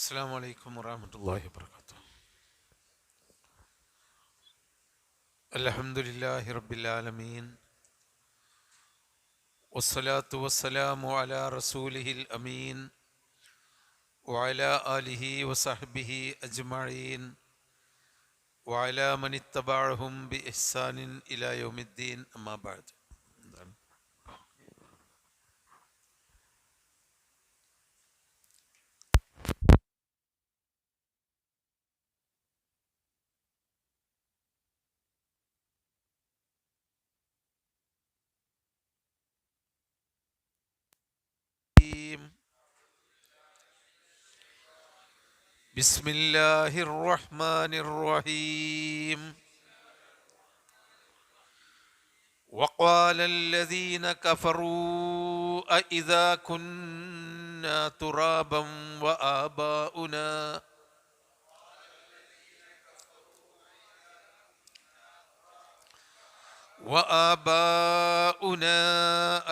السلام عليكم ورحمة الله وبركاته. الحمد لله رب العالمين والصلاة والسلام على رسوله الأمين وعلى آله وصحبه أجمعين وعلى من اتبعهم بإحسان إلى يوم الدين أما بعد. بسم الله الرحمن الرحيم. وقال الذين كفروا أإذا كنا ترابا وآباؤنا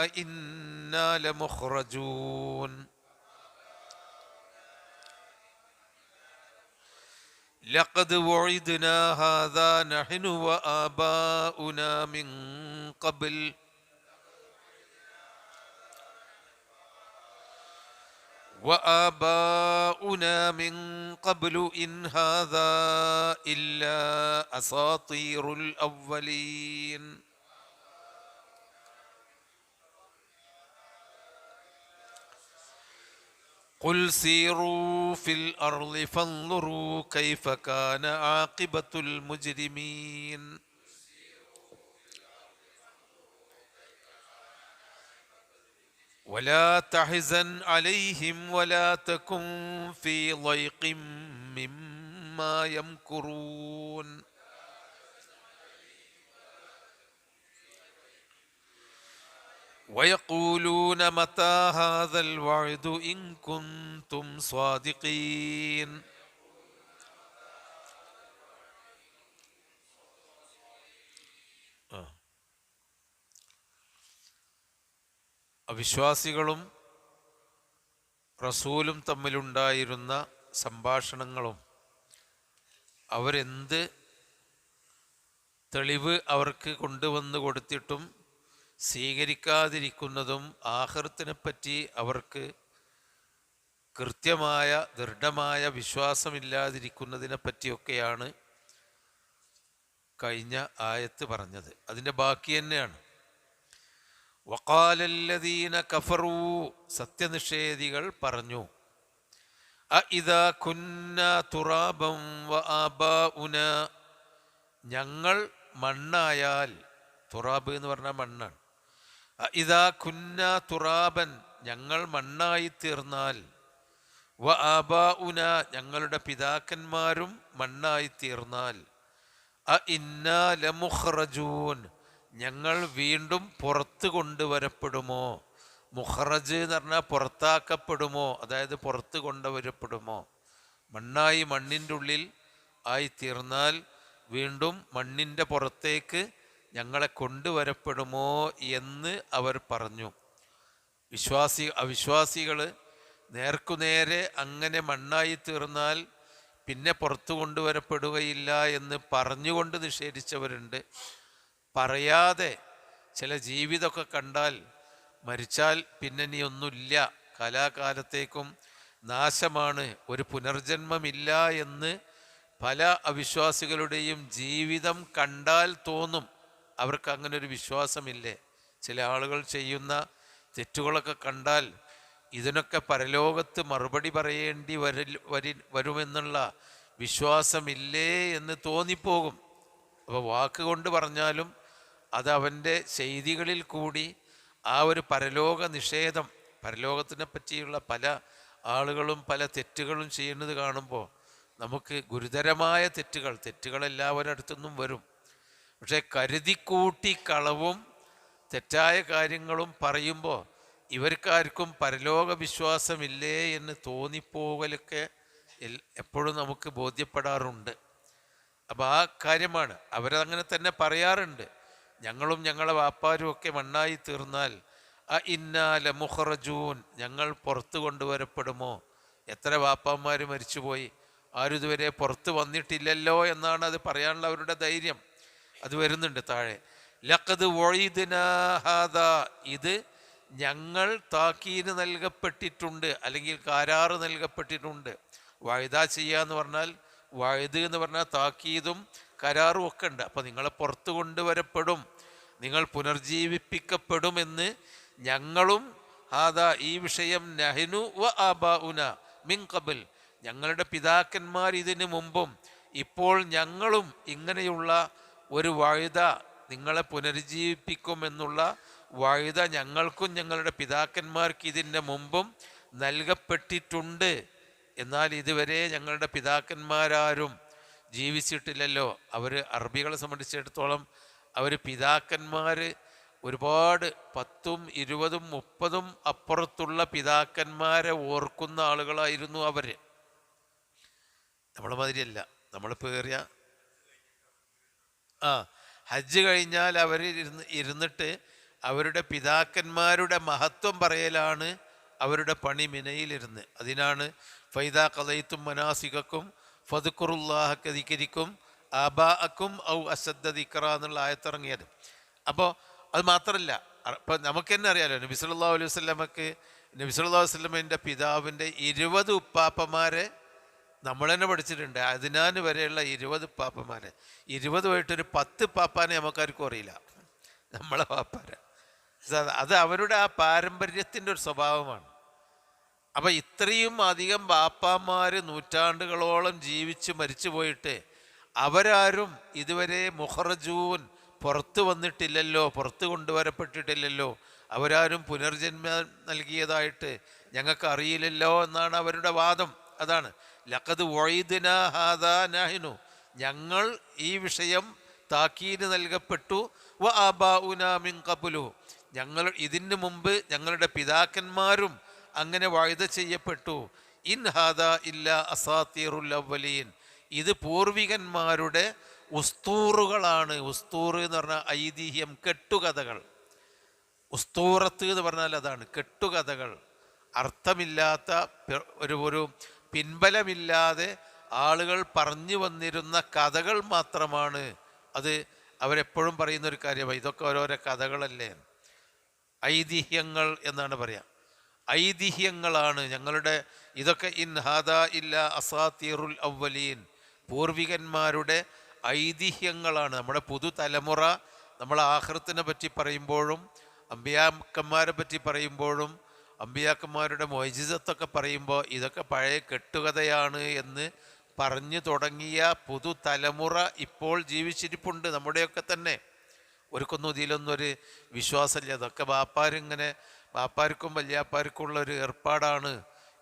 أئنا لمخرجون لقد وعدنا هذا نحن وآباؤنا من قبل إن هذا إلا أساطير الأولين. قل سيروا في الأرض فانظروا كيف كان عاقبة المجرمين. ولا تحزن عليهم ولا تكن في ضيق مما يمكرون. ويقولون متى هذا الوعد إن كنتم صادقين. അവിശ്വാസികളും റസൂലും തമ്മിലുണ്ടായിരുന്ന സംഭാഷണങ്ങളും അവരെന്ത് തെളിവ് അവർക്ക് കൊണ്ടുവന്ന് കൊടുത്തിട്ടും സ്വീകരിക്കാതിരിക്കുന്നതും ആഖിറത്തിനെപ്പറ്റി അവർക്ക് കൃത്യമായ ദൃഢമായ വിശ്വാസമില്ലാതിരിക്കുന്നതിനെ പറ്റിയൊക്കെയാണ് കഴിഞ്ഞ ആയത്ത് പറഞ്ഞത്. അതിൻ്റെ ബാക്കി തന്നെയാണ്. വഖാലല്ലദീന കഫറൂ, സത്യനിഷേധികൾ പറഞ്ഞു, അഇദാ കുന്നാ തുറാബൻ വആബാഉനാ, ഞങ്ങൾ മണ്ണായാൽ, തുറാബ് എന്ന് പറഞ്ഞാൽ മണ്ണാണ്, അഇദാ കുന്നാ തുറാബൻ, ഞങ്ങൾ മണ്ണായി തീർന്നാൽ, വആബാഉനാ, ഞങ്ങളുടെ പിതാക്കന്മാരും മണ്ണായി തീർന്നാൽ, അഇന്നാ ലമുഖ്റജൂൻ, ഞങ്ങൾ വീണ്ടും പുറത്ത് കൊണ്ടുവരപ്പെടുമോ. മുഖറജ് എന്ന് പറഞ്ഞാൽ പുറത്താക്കപ്പെടുമോ, അതായത് പുറത്ത് കൊണ്ടുവരപ്പെടുമോ. മണ്ണായി മണ്ണിൻ്റെ ഉള്ളിൽ ആയിത്തീർന്നാൽ വീണ്ടും മണ്ണിൻ്റെ പുറത്തേക്ക് ഞങ്ങളെ കൊണ്ടുവരപ്പെടുമോ എന്ന് അവർ പറഞ്ഞു. അവിശ്വാസികൾ നേർക്കുനേരെ അങ്ങനെ മണ്ണായി തീർന്നാൽ പിന്നെ പുറത്തു കൊണ്ടുവരപ്പെടുകയില്ല എന്ന് പറഞ്ഞുകൊണ്ട് നിഷേധിച്ചവരുണ്ട്. പറയാതെ ചില ജീവിതമൊക്കെ കണ്ടാൽ മരിച്ചാൽ പിന്നെ നീ ഒന്നുമില്ല, കാലാകാലത്തേക്കും നാശമാണ്, ഒരു പുനർജന്മമില്ല എന്ന് പല അവിശ്വാസികളുടെയും ജീവിതം കണ്ടാൽ തോന്നും. അവർക്ക് അങ്ങനെ ഒരു വിശ്വാസമില്ലേ? ചില ആളുകൾ ചെയ്യുന്ന തെറ്റുകളൊക്കെ കണ്ടാൽ ഇതിനൊക്കെ പരലോകത്ത് മറുപടി പറയേണ്ടി വരുമെന്നുള്ള വിശ്വാസമില്ലേ എന്ന് തോന്നിപ്പോകും. അപ്പോൾ വാക്കുകൊണ്ട് പറഞ്ഞാലും അത് അവൻ്റെ ചെയ്തികളിൽ കൂടി ആ ഒരു പരലോക നിഷേധം, പരലോകത്തിനെ പറ്റിയുള്ള പല ആളുകളും പല തെറ്റുകളും ചെയ്യുന്നത് കാണുമ്പോൾ നമുക്ക് ഗുരുതരമായ തെറ്റുകൾ എല്ലാവരുടെ അടുത്തുനിന്നും വരും. പക്ഷേ കരുതിക്കൂട്ടി കളവും തെറ്റായ കാര്യങ്ങളും പറയുമ്പോൾ ഇവർക്കാർക്കും പരലോക വിശ്വാസമില്ലേ എന്ന് തോന്നിപ്പോകലൊക്കെ എപ്പോഴും നമുക്ക് ബോധ്യപ്പെടാറുണ്ട്. അപ്പോൾ ആ കാര്യമാണ് അവരങ്ങനെ തന്നെ പറയാറുണ്ട്. ഞങ്ങളും ഞങ്ങളെ വാപ്പാരും ഒക്കെ മണ്ണായി തീർന്നാൽ അഇന്നാ ലമുഖ്റജൂൻ, ഞങ്ങൾ പുറത്തു കൊണ്ടുവരപ്പെടുമോ എത്ര വാപ്പന്മാർ മരിച്ചുപോയി, ആരും ഇതുവരെ പുറത്ത് വന്നിട്ടില്ലല്ലോ എന്നാണ് അത് പറയാനുള്ള അവരുടെ ധൈര്യം. അത് വരുന്നുണ്ട് താഴെ. ലഖദ് വഈദ്നാ ഹാദാ, ഇത് ഞങ്ങൾ താക്കീത് നൽകപ്പെട്ടിട്ടുണ്ട്, അല്ലെങ്കിൽ കരാറ് നൽകപ്പെട്ടിട്ടുണ്ട്. വഴുത ചെയ്യാന്ന് പറഞ്ഞാൽ, വഴുത് എന്ന് പറഞ്ഞാൽ താക്കീതും കരാറും ഒക്കെ ഉണ്ട്. അപ്പം നിങ്ങളെ പുറത്തു കൊണ്ടുവരപ്പെടും, നിങ്ങൾ പുനർജീവിപ്പിക്കപ്പെടുമെന്ന് ഞങ്ങളും ഹാദാ ഈ വിഷയം നഹ്നു വ ആബാഉന മിൻ ഖബൽ, ഞങ്ങളുടെ പിതാക്കന്മാർ ഇതിനു മുമ്പും ഇപ്പോൾ ഞങ്ങളും ഇങ്ങനെയുള്ള ഒരു വഴുത, നിങ്ങളെ പുനരുജ്ജീവിപ്പിക്കുമെന്നുള്ള വഴുത ഞങ്ങൾക്കും ഞങ്ങളുടെ പിതാക്കന്മാർക്ക് ഇതിൻ്റെ മുമ്പും നൽകപ്പെട്ടിട്ടുണ്ട്. എന്നാൽ ഇതുവരെ ഞങ്ങളുടെ പിതാക്കന്മാരാരും ജീവിച്ചിട്ടില്ലല്ലോ. അവർ അറബികളെ സംബന്ധിച്ചിടത്തോളം അവർ പിതാക്കന്മാർ ഒരുപാട് 10ഉം 20ഉം 30ഉം അപ്പുറത്തുള്ള പിതാക്കന്മാരെ ഓർക്കുന്ന ആളുകളായിരുന്നു അവർ. നമ്മളെ മാതിരിയല്ല. നമ്മളിപ്പോൾ കയറിയ ഹജ്ജ് കഴിഞ്ഞാൽ അവർ ഇരുന്നിട്ട് അവരുടെ പിതാക്കന്മാരുടെ മഹത്വം പറയലാണ് അവരുടെ പണി മിനയിലിരുന്ന്. അതിനാണ് ഫൈദാ ഖളൈതും മനാസികക്കും ഫദ്കുറുല്ലാഹ കദിക്രിക്കും ആബാഅക്കും ഔ അസദ്ദ ദിക്റ എന്നുള്ള ആയത്തിറങ്ങിയത്. അപ്പോൾ അത് മാത്രമല്ല, ഇപ്പം നമുക്ക് തന്നെ അറിയാലോ, നബി സല്ലല്ലാഹു അലൈഹി വസല്ലമക്ക്, നബി സല്ലല്ലാഹു അലൈഹി വസല്ലമയുടെ പിതാവിൻ്റെ 20 ഉപ്പാപ്പമാരെ നമ്മൾ തന്നെ പഠിച്ചിട്ടുണ്ട്. അതിനാന് വരെയുള്ള 20 ഉപ്പാപ്പമാരെ, 20 10 പാപ്പാനെ നമുക്കാർക്കും അറിയില്ല, നമ്മളെ പാപ്പാരെ. അത് അവരുടെ ആ പാരമ്പര്യത്തിൻ്റെ ഒരു സ്വഭാവമാണ്. അപ്പം ഇത്രയും അധികം ബാപ്പാമാർ നൂറ്റാണ്ടുകളോളം ജീവിച്ച് മരിച്ചു പോയിട്ട് അവരാരും ഇതുവരെ മുഖറജൂൻ പുറത്തു വന്നിട്ടില്ലല്ലോ, പുറത്തു കൊണ്ടുവരപ്പെട്ടിട്ടില്ലല്ലോ, അവരാരും പുനർജന്മം നൽകിയതായിട്ട് ഞങ്ങൾക്ക് അറിയില്ലല്ലോ എന്നാണ് അവരുടെ വാദം. അതാണ് ലഖദ് വഈദ്നാ ഹാദാ നഹ്നു, ഞങ്ങൾ ഈ വിഷയം താക്കീത് നൽകപ്പെട്ടു, വ ആബാഉനാ മിൻ ഖബ്ലു, ഞങ്ങൾ ഇതിനു മുമ്പ് ഞങ്ങളുടെ പിതാക്കന്മാരും അങ്ങനെ വഅദ ചെയ്യപ്പെട്ടു. ഇൻ ഹാദാ ഇല്ലാ അസാത്തീറുൽ അവ്വലീൻ, ഇത് പൂർവികന്മാരുടെ ഉസ്തൂറുകളാണ്. ഉസ്തൂറ് എന്ന് പറഞ്ഞാൽ ഐതിഹ്യം, കെട്ടുകഥകൾ. ഉസ്തൂറത്ത് എന്ന് പറഞ്ഞാൽ അതാണ്, കെട്ടുകഥകൾ. അർത്ഥമില്ലാത്ത ഒരു പിൻബലമില്ലാതെ ആളുകൾ പറഞ്ഞു വന്നിരുന്ന കഥകൾ മാത്രമാണ്. അത് അവരെപ്പോഴും പറയുന്നൊരു കാര്യമാണ്, ഇതൊക്കെ ഓരോരോ കഥകളല്ലേ, ഐതിഹ്യങ്ങൾ എന്നാണ് പറയാം. ഐതിഹ്യങ്ങളാണ് ഞങ്ങളുടെ ഇതൊക്കെ. ഇൻ ഹാദാ ഇല്ലാ അസാത്തീറുൽ അവ്വലീൻ, പൂർവികന്മാരുടെ ഐതിഹ്യങ്ങളാണ്. നമ്മുടെ പുതുതലമുറ നമ്മൾ ആഖിറത്തിനെ പറ്റി പറയുമ്പോഴും അമ്പിയാക്കന്മാരെ പറ്റി പറയുമ്പോഴും അമ്പിയാക്കന്മാരുടെ മൊയ്ജിസത്തൊക്കെ പറയുമ്പോൾ ഇതൊക്കെ പഴയ കെട്ടുകഥയാണ് എന്ന് പറഞ്ഞു തുടങ്ങിയ പുതുതലമുറ ഇപ്പോൾ ജീവിച്ചിരിപ്പുണ്ട്, നമ്മുടെയൊക്കെ തന്നെ. ഒരുക്കൊന്നും ഇതിലൊന്നും ഒരു വിശ്വാസമില്ല. അതൊക്കെ ബാപ്പാർക്കും വല്യാപ്പാർക്കും ഉള്ള ഒരു ഏർപ്പാടാണ്,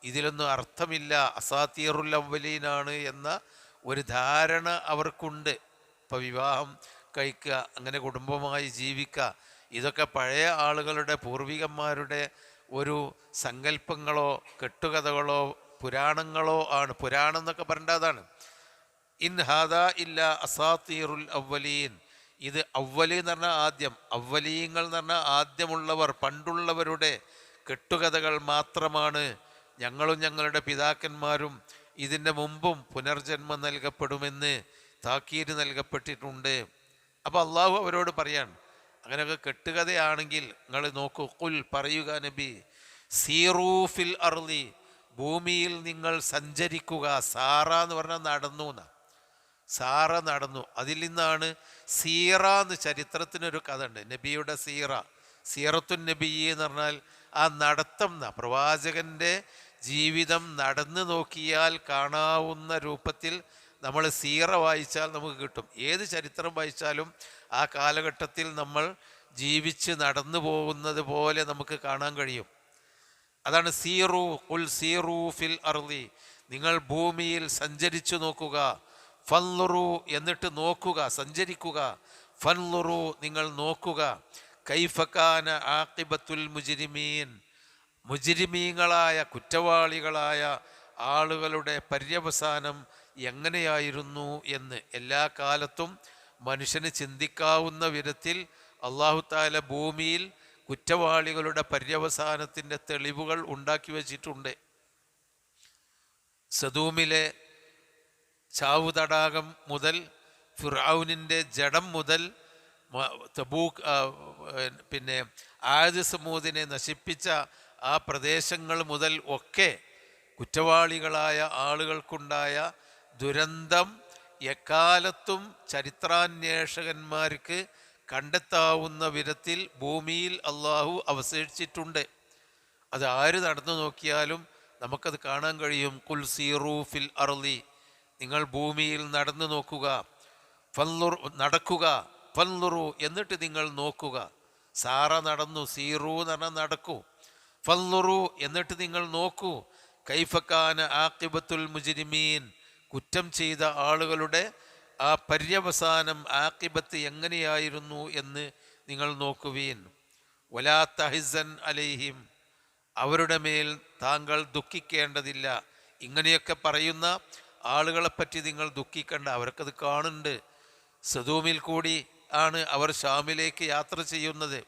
ഇതിലൊന്നും അർത്ഥമില്ല, അസാത്തീറുൽ അവ്വലീനാണ് എന്ന ഒരു ധാരണ അവർക്കുണ്ട്. ഇപ്പോൾ വിവാഹം കഴിക്കുക, അങ്ങനെ കുടുംബമായി ജീവിക്കുക, ഇതൊക്കെ പഴയ ആളുകളുടെ പൂർവികന്മാരുടെ ഒരു സങ്കല്പങ്ങളോ കെട്ടുകഥകളോ പുരാണങ്ങളോ ആണ്. പുരാണം എന്നൊക്കെ പറയേണ്ടതാണ്. ഇൻ ഹാദാ ഇല്ലാ അസാത്തീറുൽ അവ്വലീൻ, ഇത് അവ്വലി എന്ന് പറഞ്ഞാൽ ആദ്യം, അവ്വലീങ്ങൾ എന്ന് പറഞ്ഞാൽ ആദ്യമുള്ളവർ, പണ്ടുള്ളവരുടെ കെട്ടുകഥകൾ മാത്രമാണ്. ഞങ്ങളും ഞങ്ങളുടെ പിതാക്കന്മാരും ഇതിൻ്റെ മുമ്പും പുനർജന്മം നൽകപ്പെടുമെന്ന് താക്കീത് നൽകപ്പെട്ടിട്ടുണ്ട്. അപ്പോൾ അള്ളാഹു അവരോട് പറയാണ്, അങ്ങനെയൊക്കെ കെട്ടുകഥയാണെങ്കിൽ നിങ്ങൾ നോക്കൂ, ഖുൽ പറയുക നബി, സീറൂ ഫിൽ അർളി, ഭൂമിയിൽ നിങ്ങൾ സഞ്ചരിക്കുക. സാറ എന്ന് പറഞ്ഞാൽ നടന്നു എന്നാ, സാറ നടന്നു. അതിൽ നിന്നാണ് സീറ എന്ന് ചരിത്രത്തിനൊരു കഥ ഉണ്ട്, നബിയുടെ സീറ, സീറത്തുൻ നബി എന്ന് പറഞ്ഞാൽ ആ നടത്തം എന്നാ. പ്രവാചകൻ്റെ ജീവിതം നടന്നു നോക്കിയാൽ കാണാവുന്ന രൂപത്തിൽ നമ്മൾ സീറ വായിച്ചാൽ നമുക്ക് കിട്ടും. ഏത് ചരിത്രം വായിച്ചാലും ആ കാലഘട്ടത്തിൽ നമ്മൾ ജീവിച്ച് നടന്നു പോകുന്നത് പോലെ നമുക്ക് കാണാൻ കഴിയും. അതാണ് സീറു, ഖുൽ സീറു ഫിൽ അർളി, നിങ്ങൾ ഭൂമിയിൽ സഞ്ചരിച്ചു നോക്കുക. ഫൻളുറു, എന്നിട്ട് നോക്കുക, സഞ്ചരിക്കുക. ഫൻളുറു, നിങ്ങൾ നോക്കുക. കൈഫ കാന ആഖിബത്തുൽ മുജ്രിമീൻ, മുജ്രിമീങ്ങളായ കുറ്റവാളികളായ ആളുകളുടെ പര്യവസാനം എങ്ങനെയായിരുന്നു എന്ന്. എല്ലാ കാലത്തും മനുഷ്യന് ചിന്തിക്കാവുന്ന വിധത്തിൽ അല്ലാഹു തആല ഭൂമിയിൽ കുറ്റവാളികളുടെ പര്യവസാനത്തിൻ്റെ തെളിവുകൾ ഉണ്ടാക്കി വച്ചിട്ടുണ്ട്. സദൂമിലെ ചാവു തടാകം മുതൽ ഫിർഔനിൻ്റെ ജഡം മുതൽ തബൂക്ക് പിന്നെ ആദ് സമൂദിനെ നശിപ്പിച്ച ആ പ്രദേശങ്ങൾ മുതൽ ഒക്കെ കുറ്റവാളികളായ ആളുകൾക്കുണ്ടായ ദുരന്തം എക്കാലത്തും ചരിത്രാന്വേഷകന്മാർക്ക് കണ്ടെത്താവുന്ന വിധത്തിൽ ഭൂമിയിൽ അള്ളാഹു അവശേഷിച്ചിട്ടുണ്ട്. അത് ആര് നടന്നു നോക്കിയാലും നമുക്കത് കാണാൻ കഴിയും. കുൽ സീറൂ ഫിൽ അർളി, നിങ്ങൾ ഭൂമിയിൽ നടന്നു നോക്കുക, നടക്കുക, ഫൻലുറു എന്നിട്ട് നിങ്ങൾ നോക്കുക. സാറ നടന്നു, സീറു എന്ന് പറഞ്ഞാൽ നടക്കൂ, ഫൻലുറു എന്നിട്ട് നിങ്ങൾ നോക്കൂ. കൈഫക്കാന ആഖിബത്തുൽ മുജ്രിമീൻ, കുറ്റം ചെയ്ത ആളുകളുടെ ആ പര്യവസാനം ആഖിബത്ത് എങ്ങനെയായിരുന്നു എന്ന് നിങ്ങൾ നോക്കുവീൻ. വലാ തഹിസൻ അലൈഹിം, അവരുടെ മേൽ താങ്കൾ ദുഃഖിക്കേണ്ടതില്ല. ഇങ്ങനെയൊക്കെ പറയുന്ന ആളുകളെപ്പറ്റി നിങ്ങൾ ദുഃഖിക്കേണ്ട, അവർക്കത് കാണുന്നുണ്ട്. സദൂമിൽ കൂടി ആണ് അവർ ഷാമിലേക്ക് യാത്ര ചെയ്യുന്നത്.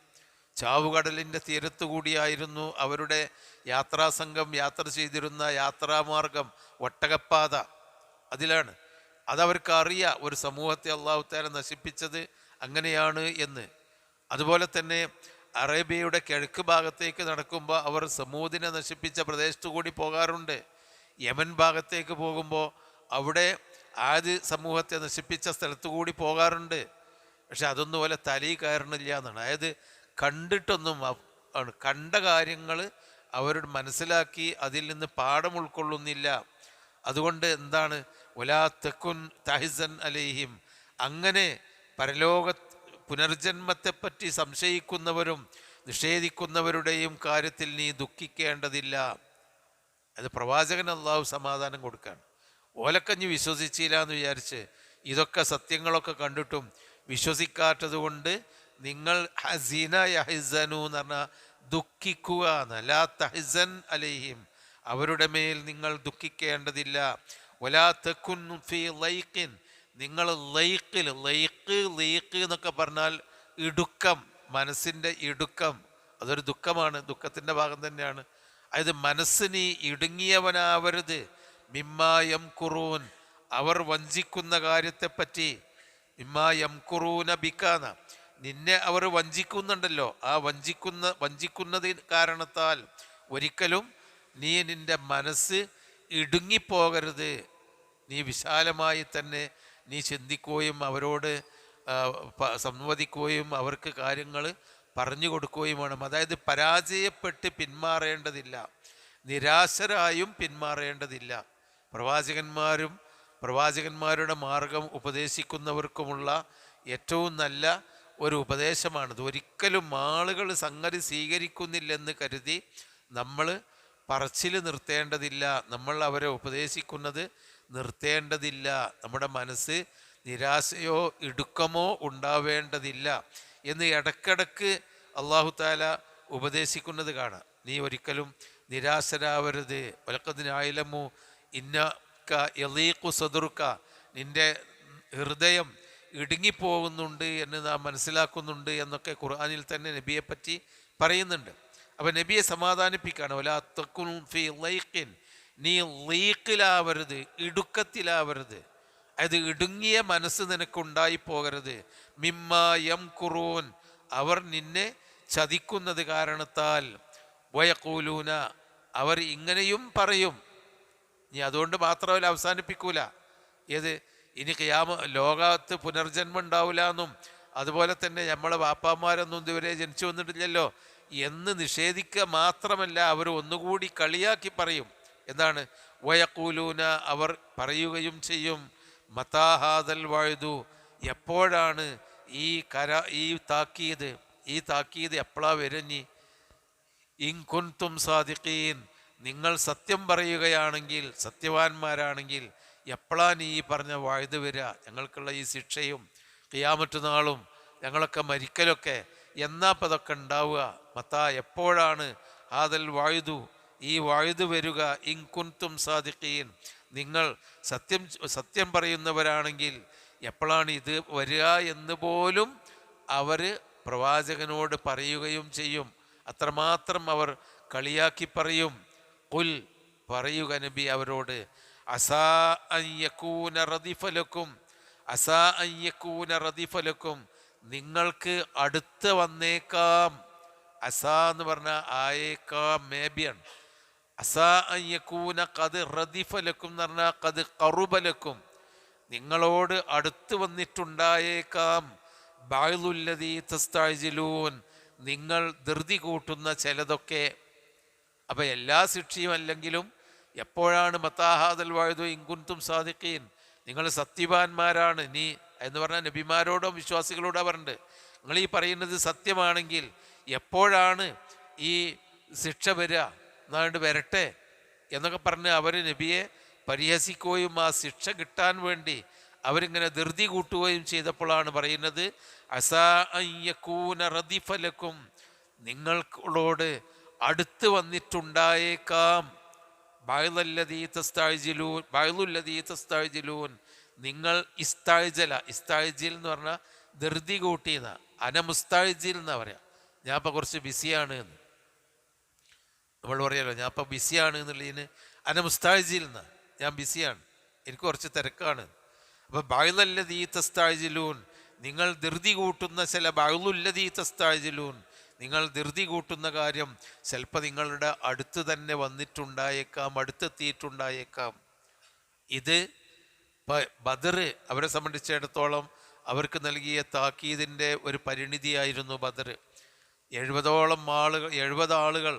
ചാവുകടലിൻ്റെ തീരത്തു കൂടിയായിരുന്നു അവരുടെ യാത്രാസംഘം യാത്ര ചെയ്തിരുന്ന യാത്രാമാർഗം, ഒട്ടകപ്പാത. അതിലാണ് അതവർക്ക് അറിയാം, ഒരു സമൂഹത്തെ അള്ളാഹു തആല നശിപ്പിച്ചത് അങ്ങനെയാണ് എന്ന്. അതുപോലെ തന്നെ അറേബ്യയുടെ കിഴക്ക് ഭാഗത്തേക്ക് നടക്കുമ്പോൾ അവർ സമൂദിനെ നശിപ്പിച്ച പ്രദേശത്തു കൂടി പോകാറുണ്ട്. യമൻ ഭാഗത്തേക്ക് പോകുമ്പോൾ അവിടെ ആദ് സമൂഹത്തെ നശിപ്പിച്ച സ്ഥലത്തു കൂടി പോകാറുണ്ട്. പക്ഷെ അതൊന്നും പോലെ തലയിൽ കയറണില്ല എന്നാണ്. അതായത് കണ്ടിട്ടൊന്നും ആണ്, കണ്ട കാര്യങ്ങൾ അവരുടെ മനസ്സിലാക്കി അതിൽ നിന്ന് പാഠം ഉൾക്കൊള്ളുന്നില്ല. അതുകൊണ്ട് എന്താണ്, വലാ തകുൻ തഹ്സൻ അലൈഹിം, അങ്ങനെ പരലോക പുനർജന്മത്തെപ്പറ്റി സംശയിക്കുന്നവരും നിഷേധിക്കുന്നവരുടെയും കാര്യത്തിൽ നീ ദുഃഖിക്കേണ്ടതില്ല. അത് പ്രവാചകൻ അള്ളാഹു സമാധാനം കൊടുക്കുകയാണ്. ഓലക്കഞ്ഞ് വിശ്വസിച്ചില്ല എന്ന് വിചാരിച്ച് ഇതൊക്കെ സത്യങ്ങളൊക്കെ കണ്ടിട്ടും വിശ്വസിക്കാത്തത് കൊണ്ട് നിങ്ങൾ ഹസീന യഹ്സനു എന്ന് പറഞ്ഞാൽ ദുഃഖിക്കുക എന്നല്ല. ലാ തഹ്സൻ അലൈഹിം, അവരുടെ മേൽ നിങ്ങൾ ദുഃഖിക്കേണ്ടതില്ല. വലാ തകുൻ ഫീ ലൈഖിൻ, നിങ്ങൾ ലൈഖിൽ, ലൈഖ് എന്നൊക്കെ പറഞ്ഞാൽ ഇടുക്കം, മനസ്സിൻ്റെ ഇടുക്കം, അതൊരു ദുഃഖമാണ്, ദുഃഖത്തിൻ്റെ ഭാഗം തന്നെയാണ്. അതായത് മനസ്സിന് ഇടുങ്ങിയവനാവരുത്. മിമ്മായം ഖുറൂൻ, അവർ വഞ്ചിക്കുന്ന കാര്യത്തെപ്പറ്റി. മിമ്മായം ഖുറൂന ബിക്കാന, നിന്നെ അവർ വഞ്ചിക്കുന്നുണ്ടല്ലോ, ആ വഞ്ചിക്കുന്നത് കാരണത്താൽ ഒരിക്കലും നീ നിൻ്റെ മനസ്സ് ഇടുങ്ങിപ്പോകരുത്. നീ വിശാലമായി തന്നെ നീ ചിന്തിക്കുകയും അവരോട് സംവദിക്കുകയും അവർക്ക് കാര്യങ്ങൾ പറഞ്ഞു കൊടുക്കുകയും വേണം. അതായത് പരാജയപ്പെട്ട് പിന്മാറേണ്ടതില്ല, നിരാശരായും പിന്മാറേണ്ടതില്ല. പ്രവാചകന്മാരും പ്രവാചകന്മാരുടെ മാർഗം ഉപദേശിക്കുന്നവർക്കുമുള്ള ഏറ്റവും നല്ല ഒരു ഉപദേശമാണിത്. ഒരിക്കലും ആളുകൾ സംഗതി സ്വീകരിക്കുന്നില്ലെന്ന് കരുതി നമ്മൾ പറച്ചിൽ നിർത്തേണ്ടതില്ല, നമ്മൾ അവരെ ഉപദേശിക്കുന്നത് നിർത്തേണ്ടതില്ല. നമ്മുടെ മനസ്സ് നിരാശയോ ഇടുക്കമോ ഉണ്ടാവേണ്ടതില്ല എന്ന് ഇടക്കിടക്ക് അള്ളാഹു തആല ഉപദേശിക്കുന്നത് കാണാം. നീ ഒരിക്കലും നിരാശരാവരുത്. വലഖദ്നായിലമു ഇന്നക യളീഖു സദറുക, നിൻ്റെ ഹൃദയം ഇടുങ്ങിപ്പോകുന്നുണ്ട് എന്ന് നാം മനസ്സിലാക്കുന്നുണ്ട് എന്നൊക്കെ ഖുർആനിൽ തന്നെ നബിയെപ്പറ്റി പറയുന്നുണ്ട്. അപ്പം നബിയെ സമാധാനിപ്പിക്കുകയാണ്. വലാ തകുൻ ഫീ ലൈഖിൻ, നീ ലീഖിലാവരുത്, ഇടുക്കത്തിലാവരുത്. അത് ഇടുങ്ങിയ മനസ്സ് നിനക്കുണ്ടായി പോകരുത്. മിമ്മാ യംകുറൂൻ, അവർ നിന്നെ ചതിക്കുന്നത് കാരണത്താൽ. വയഖൂലൂന, അവർ ഇങ്ങനെയും പറയും. നീ അതുകൊണ്ട് മാത്രമല്ല അവസാനിപ്പിക്കൂല. ഏത് ഇനി ലോകത്ത് പുനർജന്മം ഉണ്ടാവില്ല എന്നും അതുപോലെ തന്നെ നമ്മളെ വാപ്പാമാരൊന്നും ഇതുവരെ ജനിച്ചു വന്നിട്ടില്ലല്ലോ എന്ന് നിഷേധിക്കുക മാത്രമല്ല, അവർ ഒന്നുകൂടി കളിയാക്കി പറയും. എന്താണ്? വയഖൂലൂന, അവർ പറയുകയും ചെയ്യും, മതാഹാദൽ വഅദു, എപ്പോഴാണ് ഈ താക്കീത് എപ്പോഴാ വരുന്നി? ഇൻ കുൻതും സാദിഖീൻ, നിങ്ങൾ സത്യം പറയുകയാണെങ്കിൽ, സത്യവാന്മാരാണെങ്കിൽ എപ്പോഴാണ് ഈ പറഞ്ഞ വഅദ് വരിക? ഞങ്ങൾക്കുള്ള ഈ ശിക്ഷയും ഖിയാമത്ത് നാളും ഞങ്ങളൊക്കെ മരിക്കലൊക്കെ എന്നാപ്പം അതൊക്കെ ഉണ്ടാവുക? മത്താ, എപ്പോഴാണ് ഹാദൽ വഅദു, ഈ വഅദ് വരിക? ഇൻ കുൻതും സാദിഖീൻ, നിങ്ങൾ സത്യം പറയുന്നവരാണെങ്കിൽ എപ്പോഴാണ് ഇത് വരിക എന്ന് പോലും അവർ പ്രവാചകനോട് പറയുകയും ചെയ്യും. അത്രമാത്രം അവർ കളിയാക്കി പറയും. ഖുൽ, പറയുക നബി അവരോട്, അസാ അൻ യകൂന റദിഫലക്കും, അസാ അൻ യകൂന റദിഫലക്കും, നിങ്ങൾക്ക് അടുത്ത് വന്നേക്കാം. അസാ എന്ന് പറഞ്ഞാൽ ആയേക്കാം, മേബിയാണ്. അസാ അൻ യകൂന ഖദ് റദിഫലക്കും എന്ന് പറഞ്ഞാൽ ഖദ് ഖറുബലക്കും, നിങ്ങളോട് അടുത്ത് വന്നിട്ടുണ്ടായേക്കാം. ബഅ്ലുല്ലദീ തസ്തഅ്ജിലൂൻ, നിങ്ങൾ ധൃതി കൂട്ടുന്ന ചിലതൊക്കെ. അപ്പം എല്ലാ ശിക്ഷയും അല്ലെങ്കിലും എപ്പോഴാണ് മത്താഹാദൽ വഅദു ഇൻ കുൻതും സാദിഖീൻ, നിങ്ങൾ സത്യവാന്മാരാണ് നീ എന്ന് പറഞ്ഞാൽ നബിമാരോടോ വിശ്വാസികളോടോ പറഞ്ഞിട്ട്, നിങ്ങൾ ഈ പറയുന്നത് സത്യമാണെങ്കിൽ എപ്പോഴാണ് ഈ ശിക്ഷ വരിക, എന്നാണ്ട് വരട്ടെ എന്നൊക്കെ പറഞ്ഞ് അവർ നബിയെ പരിഹസിക്കുകയും ആ ശിക്ഷ കിട്ടാൻ വേണ്ടി അവരിങ്ങനെ ധൃതി കൂട്ടുകയും ചെയ്തപ്പോഴാണ് പറയുന്നത് അസാ അൻ യകൂന റദിഫലക്കും, നിങ്ങളോട് അടുത്ത് വന്നിട്ടുണ്ടായേക്കാം. ബഅ്ലുല്ലദീ തസ്തഅ്ജിലൂൻ, നിങ്ങൾ ഇസ്തഅ്ജല, ഇസ്തഅ്ജിൽ എന്ന് പറഞ്ഞാൽ ധൃതി കൂട്ടിയെന്ന, അന മുസ്തഅ്ജിൽ എന്നാ പറയാം. ഞാൻ ഇപ്പം കുറച്ച് ബിസിയാണ് എന്ന് നമ്മൾ പറയാലോ, ഞാൻ ഇപ്പം ബിസിയാണ് എന്നുള്ളതിന് അന മുസ്തഅ്ജിൽ എന്നാ, ഞാൻ ബിസിയാണ്, എനിക്ക് കുറച്ച് തിരക്കാണ്. അപ്പം ബഅ്ലുല്ലദീ തസ്തഅ്ജിലൂൻ, നിങ്ങൾ ധൃതി കൂട്ടുന്ന ചില, ബഅ്ലുല്ലദീ തസ്തഅ്ജിലൂൻ, നിങ്ങൾ ധൃതി കൂട്ടുന്ന കാര്യം ചിലപ്പോൾ നിങ്ങളുടെ അടുത്ത് തന്നെ വന്നിട്ടുണ്ടായേക്കാം, അടുത്തെത്തിയിട്ടുണ്ടായേക്കാം. ഇത് ബദർ അവരെ സംബന്ധിച്ചിടത്തോളം അവർക്ക് നൽകിയ താക്കീതിൻ്റെ ഒരു പരിണിതിയായിരുന്നു ബദർ. 70 ആളുകൾ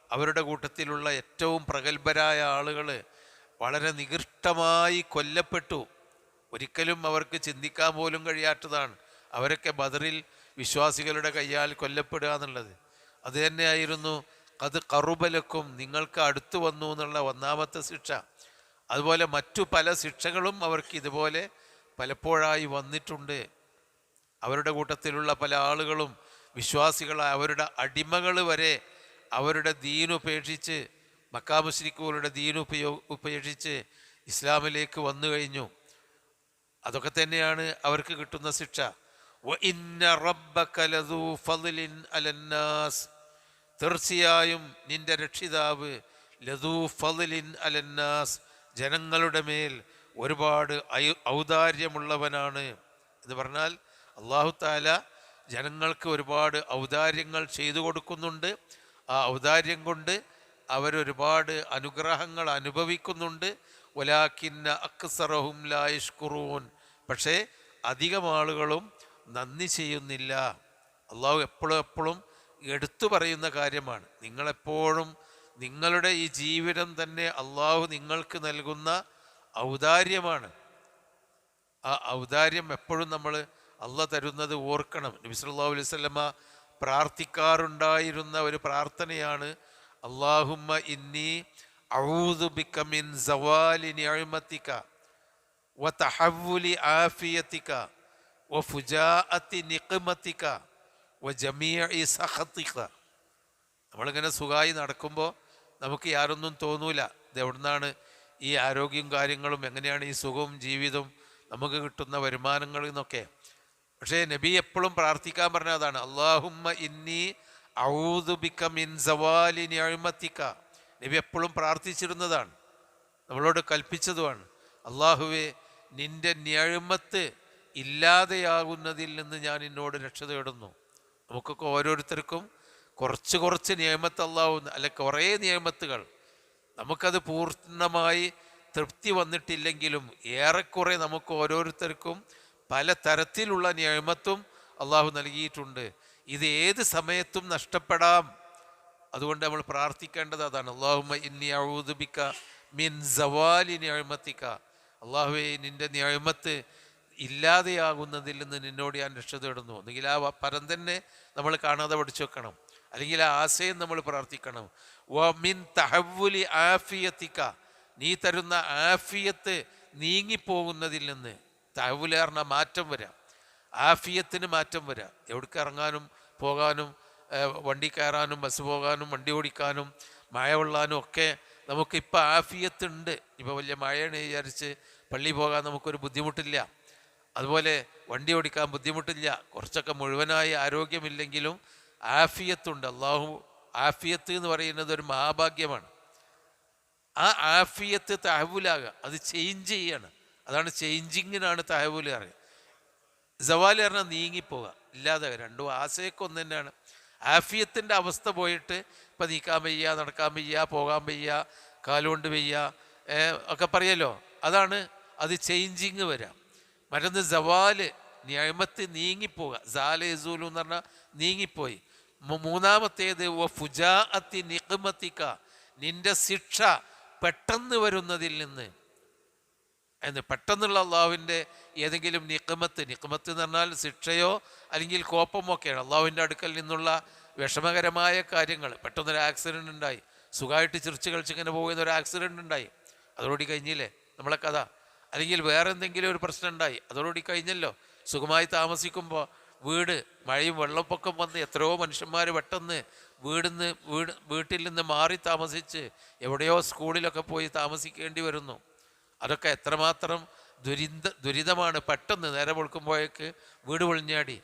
അവരുടെ കൂട്ടത്തിലുള്ള ഏറ്റവും പ്രഗത്ഭരായ ആളുകൾ വളരെ നികൃഷ്ടമായി കൊല്ലപ്പെട്ടു. ഒരിക്കലും അവർക്ക് ചിന്തിക്കാൻ പോലും കഴിയാത്തതാണ് അവരൊക്കെ ബദറിൽ വിശ്വാസികളുടെ കയ്യാൽ കൊല്ലപ്പെടുക എന്നുള്ളത്. അത് തന്നെയായിരുന്നു അത് ഖറുബലക്കും, നിങ്ങൾക്ക് അടുത്തു വന്നു എന്നുള്ള ഒന്നാമത്തെ ശിക്ഷ. അതുപോലെ മറ്റു പല ശിക്ഷകളും അവർക്ക് ഇതുപോലെ പലപ്പോഴായി വന്നിട്ടുണ്ട്. അവരുടെ കൂട്ടത്തിലുള്ള പല ആളുകളും വിശ്വാസികളായ അവരുടെ അടിമകൾ വരെ അവരുടെ ദീനുപേക്ഷിച്ച്, മക്കാ മുശ്രിക്കുകളുടെ ദീനുപേക്ഷിച്ച് ഇസ്ലാമിലേക്ക് വന്നു കഴിഞ്ഞു. അതൊക്കെ തന്നെയാണ് അവർക്ക് കിട്ടുന്ന ശിക്ഷ. വഇന്ന റബ്ബക ലദൂ ഫളിൻ അലന്നാസ്, തീർച്ചയായും നിന്റെ രക്ഷിതാവ് ലദൂ ഫളിൻ അലന്നാസ്, ജനങ്ങളുടെ മേൽ ഒരുപാട് ഔദാര്യമുള്ളവനാണ് എന്ന് പറഞ്ഞാൽ അല്ലാഹു തആല ജനങ്ങൾക്ക് ഒരുപാട് ഔദാര്യങ്ങൾ ചെയ്തു കൊടുക്കുന്നുണ്ട്. ആ ഔദാര്യം കൊണ്ട് അവരൊരുപാട് അനുഗ്രഹങ്ങൾ അനുഭവിക്കുന്നുണ്ട്. വലാകിന്ന അക്സറഹും ലാ യശ്കുറൂൻ, പക്ഷേ അധികം ആളുകളും നന്ദി ചെയ്യുന്നില്ല. അള്ളാഹു എപ്പോഴും എടുത്തു പറയുന്ന കാര്യമാണ്. നിങ്ങളെപ്പോഴും നിങ്ങളുടെ ഈ ജീവിതം തന്നെ അള്ളാഹു നിങ്ങൾക്ക് നൽകുന്ന ഔദാര്യമാണ്. ആ ഔദാര്യം എപ്പോഴും നമ്മൾ അള്ളാഹ് തരുന്നത് ഓർക്കണം. നബി സല്ലല്ലാഹു അലൈഹി വസല്ലമ പ്രാർത്ഥിക്കാറുണ്ടായിരുന്ന ഒരു പ്രാർത്ഥനയാണ് അല്ലാഹുമ്മ ഇന്നി അഊദു ബിക മിൻ സവാലി നിഅമതിക വതഹവ്വുലി ആഫിയതിക വഫുജാഅത്തി നിഖ്മതിക വജമീഇ സഖതിക. നമ്മളിങ്ങനെ സുഖമായി നടക്കുമ്പോൾ നമുക്ക് യാതൊന്നും തോന്നൂല, ഇത് എവിടുന്നാണ് ഈ ആരോഗ്യം കാര്യങ്ങളും, എങ്ങനെയാണ് ഈ സുഖവും ജീവിതവും, നമുക്ക് കിട്ടുന്ന വരുമാനങ്ങൾ എന്നൊക്കെ. പക്ഷേ നബി എപ്പോഴും പ്രാർത്ഥിക്കാൻ പറഞ്ഞ അതാണ്, അല്ലാഹുമ്മ ഇന്നി അഊദു ബിക മിൻ സവാലി നിഅമതിക. നബി എപ്പോഴും പ്രാർത്ഥിച്ചിരുന്നതാണ്, നമ്മളോട് കൽപ്പിച്ചതുമാണ്. അള്ളാഹുവേ, നിന്റെ നിഅമത്ത് ഇല്ലാതെയാകുന്നതിൽ നിന്ന് ഞാൻ എന്നോട് രക്ഷ തേടുന്നു. നമുക്കൊക്കെ ഓരോരുത്തർക്കും കുറച്ച് നിയമത്ത് അല്ലാഹു, അല്ലെ കുറേ നിയമത്തുകൾ, നമുക്കത് പൂർണ്ണമായി തൃപ്തി വന്നിട്ടില്ലെങ്കിലും ഏറെക്കുറെ നമുക്ക് ഓരോരുത്തർക്കും പല തരത്തിലുള്ള നിയമത്തും അള്ളാഹു നൽകിയിട്ടുണ്ട്. ഇത് ഏത് സമയത്തും നഷ്ടപ്പെടാം. അതുകൊണ്ട് നമ്മൾ പ്രാർത്ഥിക്കേണ്ടത് അതാണ്, അല്ലാഹുമ്മ ഇന്നി അഊദു ബിക മിൻ സവാലി നിഅമതിക. അള്ളാഹുവേ, നിന്റെ നിഅമത്ത് ഇല്ലാതെയാകുന്നതിൽ നിന്ന് നിന്നോട് ഞാൻ രക്ഷ തേടുന്നു. ഒന്നുകിൽ ആ പരം തന്നെ നമ്മൾ കാണാതെ പഠിച്ചു വെക്കണം, അല്ലെങ്കിൽ ആ ആശയം നമ്മൾ പ്രാർത്ഥിക്കണം. വമിൻ തഹവ്വുലി ആഫിയതിക, നീ തരുന്ന ആഫിയത്ത് നീങ്ങിപ്പോകുന്നതിൽ നിന്ന്. തഹവ്വുല് പറഞ്ഞാൽ മാറ്റം വരാം, ആഫിയത്തിന് മാറ്റം വരാം. എവിടേക്ക് ഇറങ്ങാനും പോകാനും, വണ്ടി കയറാനും ബസ് പോകാനും വണ്ടി ഓടിക്കാനും മഴ കൊള്ളാനും ഒക്കെ നമുക്കിപ്പോൾ ആഫിയത്തുണ്ട്. ഇപ്പോൾ വലിയ മഴയാണ് വിചാരിച്ച് പള്ളി പോകാൻ നമുക്കൊരു ബുദ്ധിമുട്ടില്ല, അതുപോലെ വണ്ടി ഓടിക്കാൻ ബുദ്ധിമുട്ടില്ല. കുറച്ചൊക്കെ മുഴുവനായി ആരോഗ്യമില്ലെങ്കിലും ആഫിയത്തുണ്ട്. അള്ളാഹു ആഫിയത്ത് എന്ന് പറയുന്നത് ഒരു മഹാഭാഗ്യമാണ്. ആ ആഫിയത്ത് തഹവുലാകുക, അത് ചേഞ്ച് ചെയ്യാണ്. അതാണ് ചേഞ്ചിങ്ങിനാണ് തഹവുൽ പറയുക. സവാൽ പറഞ്ഞാൽ നീങ്ങിപ്പോവുക, ഇല്ലാതെ. രണ്ടും ആശയൊക്കെ ഒന്ന് തന്നെയാണ്. ആഫിയത്തിൻ്റെ അവസ്ഥ പോയിട്ട് ഇപ്പം നീക്കാൻ വയ്യ, നടക്കാൻ വയ്യ, പോകാൻ വയ്യ, കാലുകൊണ്ട് വയ്യ ഒക്കെ പറയല്ലോ, അതാണ് അത് ചേഞ്ചിങ് വരാം. മറ്റൊന്ന് സവാല്, നിയമത്ത് നീങ്ങിപ്പോവുക, സാല യസൂലു എന്ന് പറഞ്ഞാൽ നീങ്ങിപ്പോയി. മൂന്നാമത്തേത് ഫുജാഅത്തി നിഖ്മത്തിക, നിന്റെ ശിക്ഷ പെട്ടെന്ന് വരുന്നതിൽ നിന്ന്. പെട്ടെന്നുള്ള അള്ളാഹുവിൻ്റെ ഏതെങ്കിലും നിഖ്മത്ത് എന്ന് പറഞ്ഞാൽ ശിക്ഷയോ അല്ലെങ്കിൽ കോപമോ ഒക്കെയാണ്. അള്ളാഹുവിൻ്റെ അടുക്കൽ നിന്നുള്ള വിഷമകരമായ കാര്യങ്ങൾ. പെട്ടെന്നൊരു ആക്സിഡൻ്റ് ഉണ്ടായി, സുഖമായിട്ട് ചിരിച്ച് കളിച്ചിങ്ങനെ പോകുന്ന ഒരു ആക്സിഡൻ്റ് ഉണ്ടായി, അതോടുകൂടി കഴിഞ്ഞില്ലേ നമ്മളെ കഥ. അല്ലെങ്കിൽ വേറെ എന്തെങ്കിലും ഒരു പ്രശ്നം ഉണ്ടായി, അതോടുകൂടി കഴിഞ്ഞല്ലോ. സുഖമായി താമസിക്കുമ്പോൾ മഴയും വെള്ളപ്പൊക്കം വന്ന് എത്രയോ മനുഷ്യന്മാർ പെട്ടെന്ന് വീട്ടിൽ നിന്ന് മാറി താമസിച്ച് എവിടെയോ സ്കൂളിലൊക്കെ പോയി താമസിക്കേണ്ടി വരുന്നു. അതൊക്കെ എത്രമാത്രം ദുരിതമാണ്. പെട്ടെന്ന് നേരെ വെളുക്കുമ്പോഴേക്ക് വീട് പൊളിഞ്ഞാടി,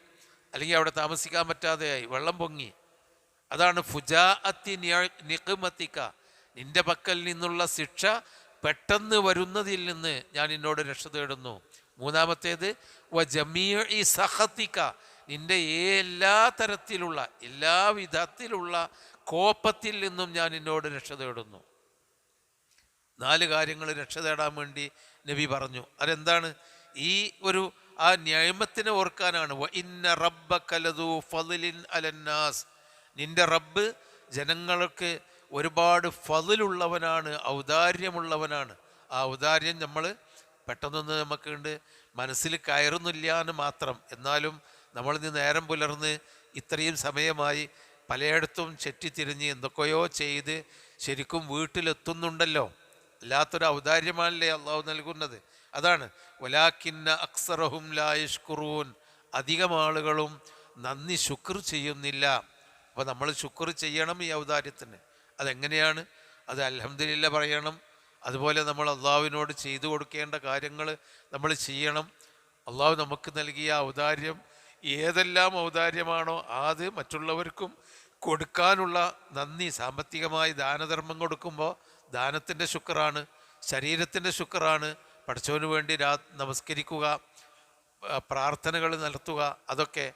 അല്ലെങ്കിൽ അവിടെ താമസിക്കാൻ പറ്റാതെയായി, വെള്ളം പൊങ്ങി. അതാണ് ഫുജാഅത്തി നിഖ്മത്തിക, നിന്റെ പക്കൽ നിന്നുള്ള ശിക്ഷ പെട്ടെന്ന് വരുന്നതിൽ നിന്ന് ഞാൻ നിന്നോട് രക്ഷ തേടുന്നു. മൂന്നാമത്തേത് വജമീഇ സഖതിക, നിന്റെ എല്ലാ തരത്തിലുള്ള എല്ലാ വിധത്തിലുള്ള കോപത്തിൽ നിന്നും ഞാൻ നിന്നോട് രക്ഷ തേടുന്നു. 4 കാര്യങ്ങൾ രക്ഷ തേടാൻ വേണ്ടി നബി പറഞ്ഞു. അതെന്താണ്? ഈ ഒരു ആ നിഅമത്തിനെ ഓർക്കാനാണ്. വ ഇന്ന റബ്ബക ലദൂ ഫളിൻ അലന്നാസ്, നിന്റെ റബ്ബ് ജനങ്ങൾക്ക് ഒരുപാട് ഫളിലുള്ളവനാണ്, ഔദാര്യമുള്ളവനാണ്. ആ ഔദാര്യം നമ്മൾ പെട്ടെന്നൊന്ന് നമുക്കുണ്ട് മനസ്സിൽ കയറുന്നില്ല എന്ന് മാത്രം. എന്നാലും നമ്മളിന്ന് നേരം പുലർന്ന് ഇത്രയും സമയമായി പലയിടത്തും ചെറ്റിത്തിരിഞ്ഞ് എന്തൊക്കെയോ ചെയ്ത് ശരിക്കും വീട്ടിലെത്തുന്നുണ്ടല്ലോ. അല്ലാത്തൊരു ഔദാര്യമാണല്ലേ അള്ളാഹു നൽകുന്നത്. അതാണ് വലാകിന്ന അക്സറഹും ലാ യഷ്കുറൂൻ, അധികം ആളുകളും നന്ദി ശുക്ർ ചെയ്യുന്നില്ല. അപ്പോൾ നമ്മൾ ശുക്ർ ചെയ്യണം ഈ ഔദാര്യത്തിന്. അതെങ്ങനെയാണ്? അത് അൽഹംദുലില്ലാ പറയണം. അതുപോലെ നമ്മൾ അള്ളാഹുവിനോട് ചെയ്തു കൊടുക്കേണ്ട കാര്യങ്ങൾ നമ്മൾ ചെയ്യണം. അള്ളാഹു നമുക്ക് നൽകിയ ഔദാര്യം ഏതെല്ലാം ഔദാര്യമാണോ അത് മറ്റുള്ളവർക്കും കൊടുക്കാനുള്ള നന്ദി. സാമ്പത്തികമായി ദാനധർമ്മം കൊടുക്കുമ്പോൾ ദാനത്തിൻ്റെ ശുക്റാണ്, ശരീരത്തിൻ്റെ ശുക്റാണ്. പഠിച്ചവന് വേണ്ടി നമസ്കരിക്കുക, പ്രാർത്ഥനകൾ നടത്തുക, അതൊക്കെ.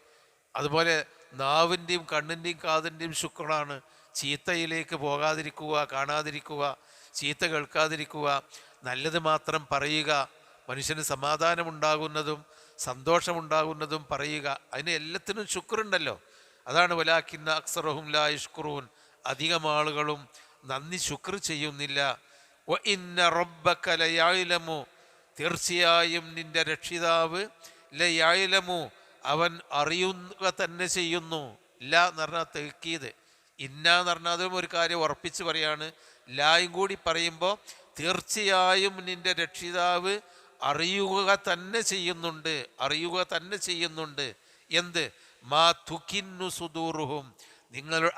അതുപോലെ നാവിൻ്റെയും കണ്ണിൻ്റെയും കാതിൻ്റെയും ശുക്റാണ്. ചീത്തയിലേക്ക് പോകാതിരിക്കുക, കാണാതിരിക്കുക, ചീത്ത കേൾക്കാതിരിക്കുക, നല്ലത് മാത്രം പറയുക, മനുഷ്യന് സമാധാനമുണ്ടാകുന്നതും സന്തോഷമുണ്ടാകുന്നതും പറയുക. അതിന് എല്ലാത്തിനും ശുക്റുണ്ടല്ലോ. അതാണ് വലാകിന്ന അക്സറഹും ലാ യഷ്കുറൂൻ, അധികം ആളുകളും നന്ദി ശുക്ർ ചെയ്യുന്നില്ല. വ ഇന്ന റബ്ബക ലയഅലമു, തീർച്ചയായും നിന്റെ രക്ഷിതാവ് ലയഅലമു, അവൻ അറിയുക തന്നെ ചെയ്യുന്നു. ല എന്ന് പറഞ്ഞാൽ തെക്കീത്, ഇന്ന എന്ന് പറഞ്ഞാൽ അതും ഒരു കാര്യം ഉറപ്പിച്ച് പറയാണ്. ലായും കൂടി പറയുമ്പോൾ തീർച്ചയായും നിന്റെ രക്ഷിതാവ് അറിയുക തന്നെ ചെയ്യുന്നുണ്ട്, അറിയുക തന്നെ ചെയ്യുന്നുണ്ട്. എന്ത്? മാ തുകിന്നു സുദൂറുഹും,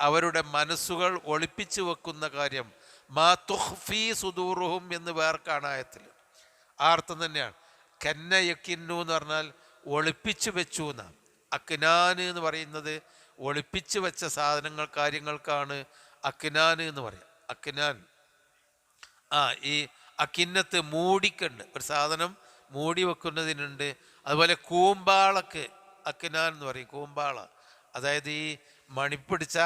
അവരുടെ മനസ്സുകൾ ഒളിപ്പിച്ചു വെക്കുന്ന കാര്യം. മാ തുഖ്ഫി സുദൂറുഹും എന്ന് വേറെ കാണായത്തിൽ ആ അർത്ഥം തന്നെയാണ്. കന്ന യക്കിന്നു എന്ന് പറഞ്ഞാൽ ഒളിപ്പിച്ചു വെച്ചു എന്നാണ്. അക്നാന് എന്ന് പറയുന്നത് ഒളിപ്പിച്ചു വെച്ച സാധനങ്ങൾ കാര്യങ്ങൾക്കാണ് അക്നാന് എന്ന് പറയാം. അക്നാൻ ഈ അക്കിന്നത്ത് മൂടിക്കുണ്ട്, ഒരു സാധനം മൂടി വെക്കുന്നതിനുണ്ട്. അതുപോലെ കൂമ്പാളക്ക് അക്നാൻ എന്ന് പറയും. കൂമ്പാള അതായത് ഈ മണിപ്പിടിച്ച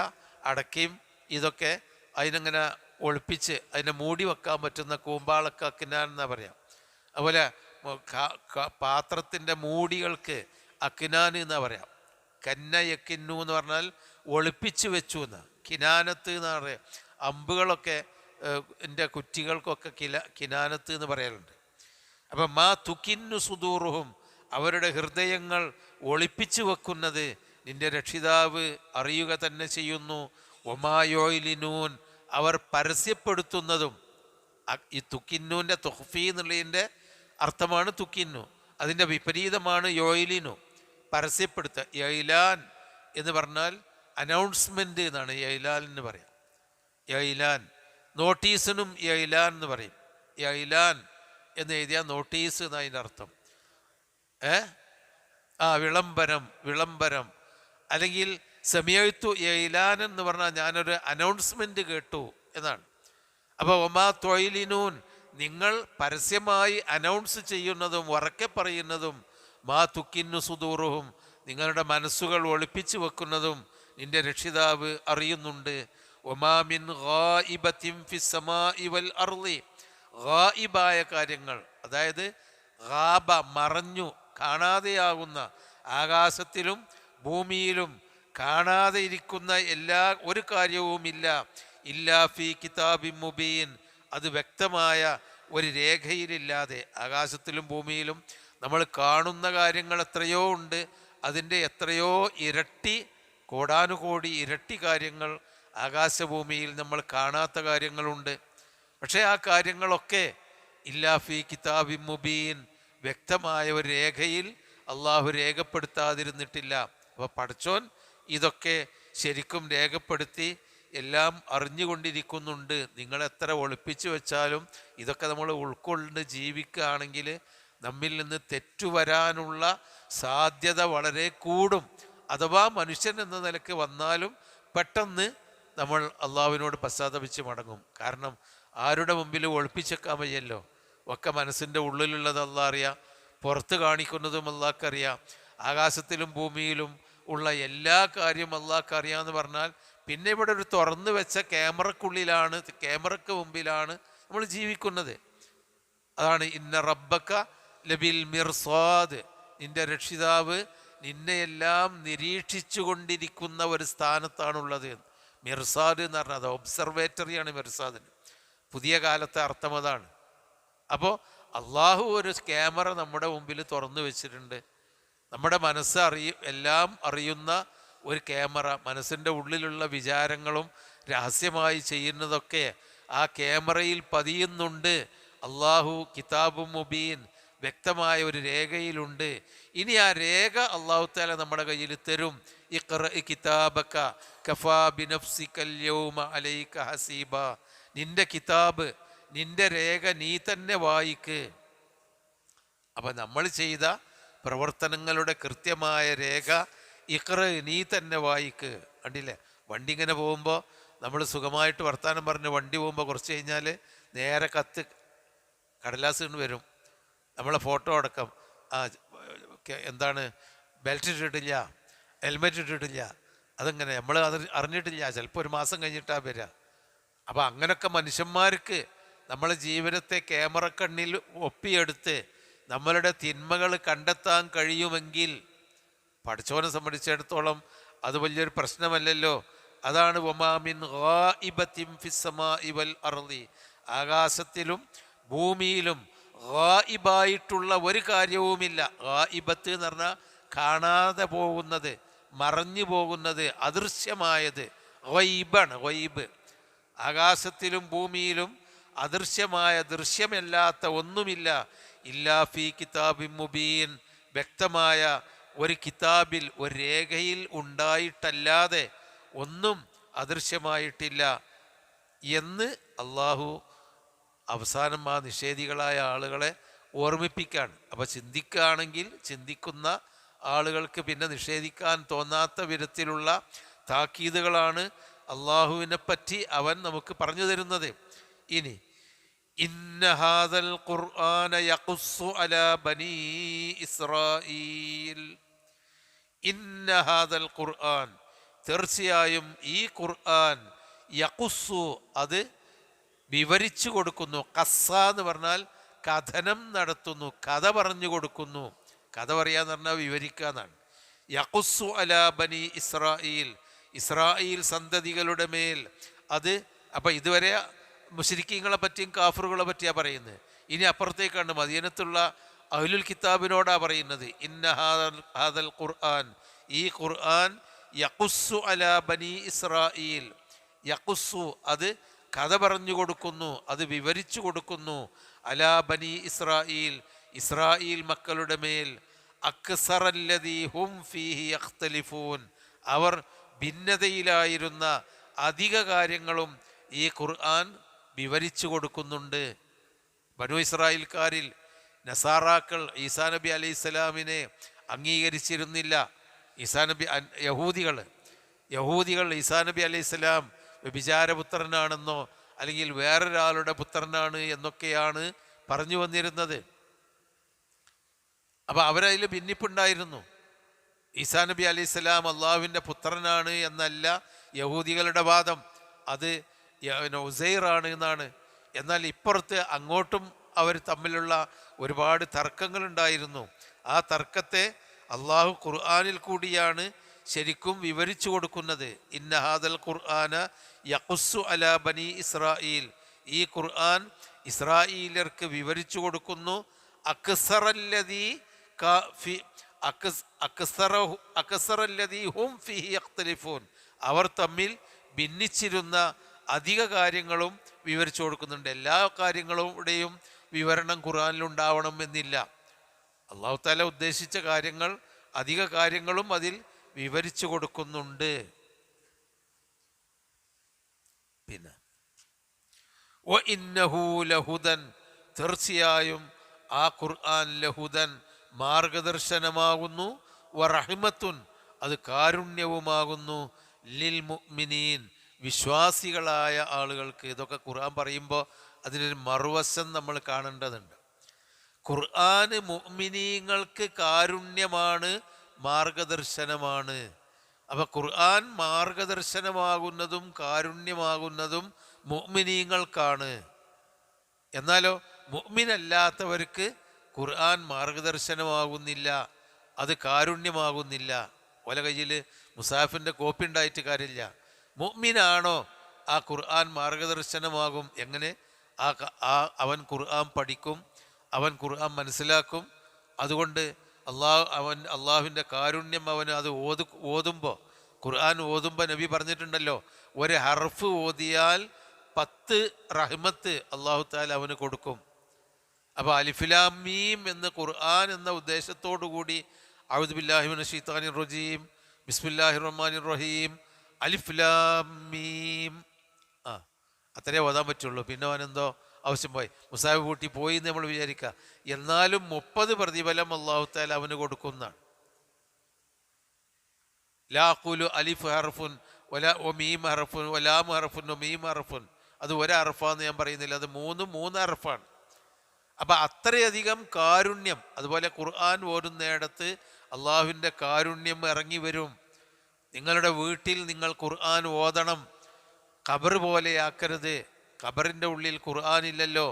അടക്കയും ഇതൊക്കെ അതിനങ്ങനെ ഒളിപ്പിച്ച് അതിനെ മൂടി വെക്കാൻ പറ്റുന്ന കൂമ്പാളക്ക് അക്നാൻ എന്നാ പറയാം. അതുപോലെ പാത്രത്തിൻ്റെ മൂടികൾക്ക് അക്നാൻ എന്നാ പറയാം. കന്ന യക്കിന്നു എന്ന് പറഞ്ഞാൽ ഒളിപ്പിച്ച് വെച്ചു എന്ന്. കിനാനത്ത് എന്ന് പറയാം. അമ്പുകളൊക്കെ എൻ്റെ കുറ്റികൾക്കൊക്കെ കിനാനത്ത് എന്ന് പറയലുണ്ട്. അപ്പം മാ തുകിന്നു സുദൂറുഹും, അവരുടെ ഹൃദയങ്ങൾ ഒളിപ്പിച്ചു വെക്കുന്നത് നിന്റെ രക്ഷിതാവ് അറിയുക തന്നെ ചെയ്യുന്നു. ഒമായോയിലിനൂൻ, അവർ പരസ്യപ്പെടുത്തുന്നതും. ഈ തുക്കിന്നൂൻ്റെ തുഹ്ഫി എന്നുള്ളതിൻ്റെ അർത്ഥമാണ് തുക്കിന്നു, അതിൻ്റെ വിപരീതമാണ് യോയിലിനു, പരസ്യപ്പെടുത്തുക. യൈലാൻ എന്ന് പറഞ്ഞാൽ അനൗൺസ്മെൻ്റ് എന്നാണ് യൈലാൻ എന്ന് പറയാം. യൈലാൻ നോട്ടീസിനും യൈലാൻ എന്ന് പറയും. യൈലാൻ എന്ന് എഴുതിയാൽ നോട്ടീസ് എന്നതിൻ്റെ അർത്ഥം. വിളംബരം, വിളംബരം. അല്ലെങ്കിൽ സമയത്തു യൈലാൻ എന്ന് പറഞ്ഞാൽ ഞാനൊരു അനൗൺസ്മെൻ്റ് കേട്ടു എന്നാണ്. അപ്പോൾ ഒമാ തൊഴിലിനൂൻ, നിങ്ങൾ പരസ്യമായി അനൗൺസ് ചെയ്യുന്നതും ഉറക്കെ പറയുന്നതും, മാ തുക്കിന്നു സുദൂറുഹും, നിങ്ങളുടെ മനസ്സുകൾ ഒളിപ്പിച്ചു വെക്കുന്നതും നിന്റെ രക്ഷിതാവ് അറിയുന്നുണ്ട്. ഒമാമിൻ ഗായിബത്തിൻ ഫിസ്സമാഇ വൽ അർളി, ഗായിബായ കാര്യങ്ങൾ, അതായത് ഗാബ മറഞ്ഞു കാണാതെയാകുന്ന, ആകാശത്തിലും ഭൂമിയിലും കാണാതെ ഇരിക്കുന്ന എല്ലാ ഒരു കാര്യവുമില്ല, ഇല്ലാ ഫി കിതാബിൻ മുബീൻ, അത് വ്യക്തമായ ഒരു രേഖയിലില്ലാതെ. ആകാശത്തിലും ഭൂമിയിലും നമ്മൾ കാണുന്ന കാര്യങ്ങൾ എത്രയോ ഉണ്ട്, അതിൻ്റെ എത്രയോ ഇരട്ടി, കോടാനുകോടി ഇരട്ടി കാര്യങ്ങൾ ആകാശഭൂമിയിൽ നമ്മൾ കാണാത്ത കാര്യങ്ങളുണ്ട്. പക്ഷേ ആ കാര്യങ്ങളൊക്കെ ഇല്ലാ ഫി കിതാബിൻ മുബീൻ, വ്യക്തമായ ഒരു രേഖയിൽ അള്ളാഹു രേഖപ്പെടുത്താതിരുന്നിട്ടില്ല. അപ്പോൾ പടച്ചോൻ ഇതൊക്കെ ശരിക്കും രേഖപ്പെടുത്തി എല്ലാം അറിഞ്ഞുകൊണ്ടിരിക്കുന്നുണ്ട്. നിങ്ങളെത്ര ഒളിപ്പിച്ചു വെച്ചാലും ഇതൊക്കെ നമ്മൾ ഉൾക്കൊണ്ട് ജീവിക്കുകയാണെങ്കിൽ നമ്മിൽ നിന്ന് തെറ്റുവരാനുള്ള സാധ്യത വളരെ കൂടും. അഥവാ മനുഷ്യൻ എന്ന നിലക്ക് വന്നാലും പെട്ടെന്ന് നമ്മൾ അള്ളാഹുവിനോട് പശ്ചാത്തപിച്ച് മടങ്ങും. കാരണം ആരുടെ മുമ്പിൽ ഒളിപ്പിച്ചേക്കാൻ വയ്യല്ലോ. ഒക്കെ മനസ്സിൻ്റെ ഉള്ളിലുള്ളത് അള്ളാഹ് അറിയാം, പുറത്ത് കാണിക്കുന്നതും അള്ളാഹ്ക്കറിയാം. ആകാശത്തിലും ഭൂമിയിലും ഉള്ള എല്ലാ കാര്യവും അള്ളാഹ്ക്ക് അറിയാമെന്ന് പറഞ്ഞാൽ പിന്നെ ഇവിടെ ഒരു തുറന്നു വെച്ച ക്യാമറക്കുള്ളിലാണ്, ക്യാമറക്ക് മുമ്പിലാണ് നമ്മൾ ജീവിക്കുന്നത്. അതാണ് ഇന്ന റബ്ബക്ക ലബിൽ മിർസാദ്, നിന്റെ രക്ഷിതാവ് നിന്നെയെല്ലാം നിരീക്ഷിച്ചു കൊണ്ടിരിക്കുന്ന ഒരു സ്ഥാനത്താണുള്ളത്. മിർസാദ് എന്ന് പറഞ്ഞാൽ അത് ഒബ്സർവേറ്ററിയാണ് മിർസാദിന്. പുതിയ കാലത്തെ അർത്ഥം അതാണ്. അപ്പോൾ അള്ളാഹു ഒരു ക്യാമറ നമ്മുടെ മുമ്പിൽ തുറന്നു വെച്ചിട്ടുണ്ട്. നമ്മുടെ മനസ്സ് എല്ലാം അറിയുന്ന ഒരു ക്യാമറ, മനസ്സിൻ്റെ ഉള്ളിലുള്ള വിചാരങ്ങളും രഹസ്യമായി ചെയ്യുന്നതൊക്കെ ആ ക്യാമറയിൽ പതിയുന്നുണ്ട്. അള്ളാഹു കിതാബും മുബീൻ, വ്യക്തമായ ഒരു രേഖയിലുണ്ട്. ഇനി ആ രേഖ അള്ളാഹു തആല നമ്മുടെ കയ്യിൽ തരും. ഇഖ്റ കിതാബക കഫാ ബിനഫ്സികൽ യൗമ അലൈക ഹസീബ, നിന്റെ കിതാബ്, നിന്റെ രേഖ നീ തന്നെ വായിക്ക്. അപ്പം നമ്മൾ ചെയ്ത പ്രവർത്തനങ്ങളുടെ കൃത്യമായ രേഖ ഇഖ്റ, നീ തന്നെ വായിക്ക്. കണ്ടില്ലേ, വണ്ടി ഇങ്ങനെ പോകുമ്പോൾ നമ്മൾ സുഖമായിട്ട് വർത്താനം പറഞ്ഞ് വണ്ടി പോകുമ്പോൾ കുറച്ച് കഴിഞ്ഞാൽ നേരെ കത്ത് കടലാസ് വരും, നമ്മളെ ഫോട്ടോ അടക്കം. എന്താണ്, ബെൽറ്റ് ഇട്ടിട്ടില്ല, ഹെൽമെറ്റ് ഇട്ടിട്ടില്ല, അതങ്ങനെ നമ്മൾ അത് അറിഞ്ഞിട്ടില്ല, ചിലപ്പോൾ ഒരു മാസം കഴിഞ്ഞിട്ടാണ് വരിക. അപ്പം അങ്ങനെയൊക്കെ മനുഷ്യന്മാർക്ക് നമ്മളെ ജീവിതത്തെ ക്യാമറ കണ്ണിൽ ഒപ്പിയെടുത്ത് നമ്മളുടെ തിന്മകൾ കണ്ടെത്താൻ കഴിയുമെങ്കിൽ പഠിച്ചവനെ സംബന്ധിച്ചിടത്തോളം അത് വലിയൊരു പ്രശ്നമല്ലല്ലോ. അതാണ് വമാമിൻ ഗായിബത്തിൻ ഫിസ്സമാഇ വൽ അർളി, ആകാശത്തിലും ഭൂമിയിലും ഗായിബായിട്ടുള്ള ഒരു കാര്യവുമില്ല. ഗായിബത്ത് എന്ന് പറഞ്ഞാൽ കാണാതെ പോകുന്നത്, മറഞ്ഞു പോകുന്നത്, അദൃശ്യമായത്. ഗൈബാണ്, ഗൈബ്. ആകാശത്തിലും ഭൂമിയിലും അദൃശ്യമായ, ദൃശ്യമല്ലാത്ത ഒന്നുമില്ല. ഇല്ലാ ഫീ കിതാബിൻ മുബീൻ, വ്യക്തമായ ഒരു കിതാബിൽ, ഒരു രേഖയിൽ ഉണ്ടായിട്ടല്ലാതെ ഒന്നും അദൃശ്യമായിട്ടില്ല എന്ന് അള്ളാഹു അവസാനം ആ നിഷേധികളായ ആളുകളെ ഓർമ്മിപ്പിക്കുകയാണ്. അപ്പോൾ ചിന്തിക്കുകയാണെങ്കിൽ ചിന്തിക്കുന്ന ആളുകൾക്ക് പിന്നെ നിഷേധിക്കാൻ തോന്നാത്ത വിധത്തിലുള്ള താക്കീതുകളാണ് അള്ളാഹുവിനെ പറ്റി അവൻ നമുക്ക് പറഞ്ഞു തരുന്നത്. ഇനി ഇന്ന ഹാദൽ ഖുർആന യഖുസ്സു അലാ ബനീ ഇസ്രായീൽ, ഇന്ന ഹാദൽ ഖുർആൻ, തീർച്ചയായും ഈ ഖുർആൻ, യഖുസ്സു, അത് വിവരിച്ചു കൊടുക്കുന്നു. ഖസ്സ എന്ന് പറഞ്ഞാൽ കഥനം നടത്തുന്നു, കഥ പറഞ്ഞു കൊടുക്കുന്നു. കഥ പറയാന്ന് പറഞ്ഞാൽ വിവരിക്കുക എന്നാണ്. യഖുസ്സു അലാ ബനി ഇസ്രായീൽ, ഇസ്രായേൽ സന്തതികളുടെ മേൽ അത്. അപ്പം ഇതുവരെ മുശ്രിക്കീങ്ങളെ പറ്റിയും കാഫറുകളെ പറ്റിയാണ് പറയുന്നത്. ഇനി അപ്പുറത്തേക്കാണ് മദീനത്തുള്ള അഹ്ലുൽ കിതാബിനോടാണ് പറയുന്നത്. ഇന്ന ഹാദൽ ഖുർആൻ, ഈ ഖുർആൻ യഖുസ്സു അലാ ബനി ഇസ്രായീൽ, യഖുസ്സു, അത് കഥ പറഞ്ഞു കൊടുക്കുന്നു, അത് വിവരിച്ചു കൊടുക്കുന്നു. അലാ ബനി ഇസ്രായീൽ, ഇസ്രായേൽ മക്കളുടെ മേൽ. അക്സറല്ലദീ ഹും ഫീഹി യഖ്തലിഫൂൻ, അവർ ഭിന്നതയിലായിരുന്ന അധിക കാര്യങ്ങളും ഈ ഖുർആൻ വിവരിച്ചു കൊടുക്കുന്നുണ്ട്. ബനു ഇസ്രായേൽക്കാരിൽ നസാറാക്കൾ ഈസാ നബി അലൈഹി സ്വലാമിനെ അംഗീകരിച്ചിരുന്നില്ല. ഈസാ നബി യഹൂദികൾ ഈസാ നബി അലൈഹി സ്വലാം വ്യഭിചാരപുത്രനാണെന്നോ അല്ലെങ്കിൽ വേറൊരാളുടെ പുത്രനാണ് എന്നൊക്കെയാണ് പറഞ്ഞു വന്നിരുന്നത്. അപ്പം അവരതിൽ ഭിന്നിപ്പുണ്ടായിരുന്നു. ഈസാ നബി അലൈഹിസ്സലാം അള്ളാഹുവിൻ്റെ പുത്രനാണ് എന്നല്ല യഹൂദികളുടെ വാദം, അത് ഉസൈറാണ് എന്നാണ്. എന്നാൽ ഇപ്പുറത്ത് അങ്ങോട്ടും അവർ തമ്മിലുള്ള ഒരുപാട് തർക്കങ്ങളുണ്ടായിരുന്നു. ആ തർക്കത്തെ അള്ളാഹു ഖുർആനിൽ കൂടിയാണ് ശരിക്കും വിവരിച്ചു കൊടുക്കുന്നത്. ഇന്ന ഹാദൽ ഖുർആന യഖുസ്സു അലാ ബനി ഇസ്രായീൽ, ഈ ഖുർആൻ ഇസ്രായേലർക്ക് വിവരിച്ചു കൊടുക്കുന്നു. അക്സറല്ലദീ ഹും ഫീഹി യഖ്തലിഫൂൻ, അവർ തമ്മിൽ ഭിന്നിച്ചിരുന്ന അധിക കാര്യങ്ങളും വിവരിച്ചു കൊടുക്കുന്നുണ്ട്. എല്ലാ കാര്യങ്ങളുടെയും വിവരണം ഖുർആനിലുണ്ടാവണം എന്നില്ല. അല്ലാഹു തആല ഉദ്ദേശിച്ച കാര്യങ്ങൾ, അധിക കാര്യങ്ങളും അതിൽ വിവരിച്ചു കൊടുക്കുന്നുണ്ട്. പിന്നെ വ ഇന്നഹു ലഹുദൻ, തീർച്ചയായും ആ ഖുർആൻ ലഹുദൻ മാർഗദർശനമാകുന്നു, വറഹ്മത്തുൻ അത് കാരുണ്യവുമാകുന്നു, ലിൽ മുഅ്മിനീൻ വിശ്വാസികളായ ആളുകൾക്ക്. ഇതൊക്കെ ഖുർആൻ പറയുമ്പോൾ അതിനൊരു മറുവശം നമ്മൾ കാണേണ്ടതുണ്ട്. ഖുർആന് മുഅ്മിനീങ്ങൾക്ക് കാരുണ്യമാണ്, മാർഗദർശനമാണ്. അപ്പം ഖുർആൻ മാർഗദർശനമാകുന്നതും കാരുണ്യമാകുന്നതും മുഅ്മിനീങ്ങൾക്കാണ്. എന്നാലോ മുഅ്മിനല്ലാത്തവർക്ക് ഖുർആൻ മാർഗദർശനമാകുന്നില്ല, അത് കാരുണ്യമാകുന്നില്ല. ഓല കയ്യിൽ മുസാഫിൻ്റെ കോപ്പി ഉണ്ടായിട്ട് കാര്യമില്ല. മുഅ്മിനാണോ ആ ഖുർആൻ മാർഗദർശനമാകും. എങ്ങനെ? അവൻ ഖുർആൻ പഠിക്കും, അവൻ ഖുർആൻ മനസ്സിലാക്കും. അതുകൊണ്ട് അള്ളാഹുവിൻ്റെ കാരുണ്യം അവന് അത് ഓതുമ്പോൾ, ഖുർആൻ ഓതുമ്പോൾ നബി പറഞ്ഞിട്ടുണ്ടല്ലോ, ഒരു ഹർഫ് ഓതിയാൽ 10 റഹ്മത്ത് അള്ളാഹു തആല അവന് കൊടുക്കും. അപ്പോൾ അലിഫ് ലാം മീം എന്ന് ഖുർആൻ എന്ന ഉദ്ദേശത്തോടു കൂടി അഊദു ബില്ലാഹി മിനശ് ശൈത്വാനിർ റജീം ബിസ്മില്ലാഹിർ റഹ്മാനിർ റഹീം അലിഫ് ലാം മീം അത്രേ ഓതാൻ പറ്റുള്ളൂ. പിന്നെ അവനെന്തോ ആവശ്യം പോയി മുസാഫ് കൂട്ടി പോയി എന്ന് നമ്മൾ വിചാരിക്കുക. എന്നാലും 30 പ്രതിഫലം അല്ലാഹു തആല അവന് കൊടുക്കുന്നതാണ്. ലാ ഖുലു അലിഫ് ഹർഫുൻ വലാ മീം ഹർഫുൻ വലാം ഹർഫുൻ മീം ഹർഫുൻ, അത് ഒരു ഹർഫാന്ന് ഞാൻ പറയുന്നില്ല, അത് 3 ഹർഫാണ്. അപ്പം അത്രയധികം കാരുണ്യം. അതുപോലെ ഖുർആൻ ഓടുന്നിടത്ത് അള്ളാഹുവിൻ്റെ കാരുണ്യം ഇറങ്ങി വരും. നിങ്ങളുടെ വീട്ടിൽ നിങ്ങൾ ഖുർആൻ ഓതണം, ഖബർ പോലെയാക്കരുത്. ഖബറിൻ്റെ ഉള്ളിൽ ഖുർആൻ ഇല്ലല്ലോ,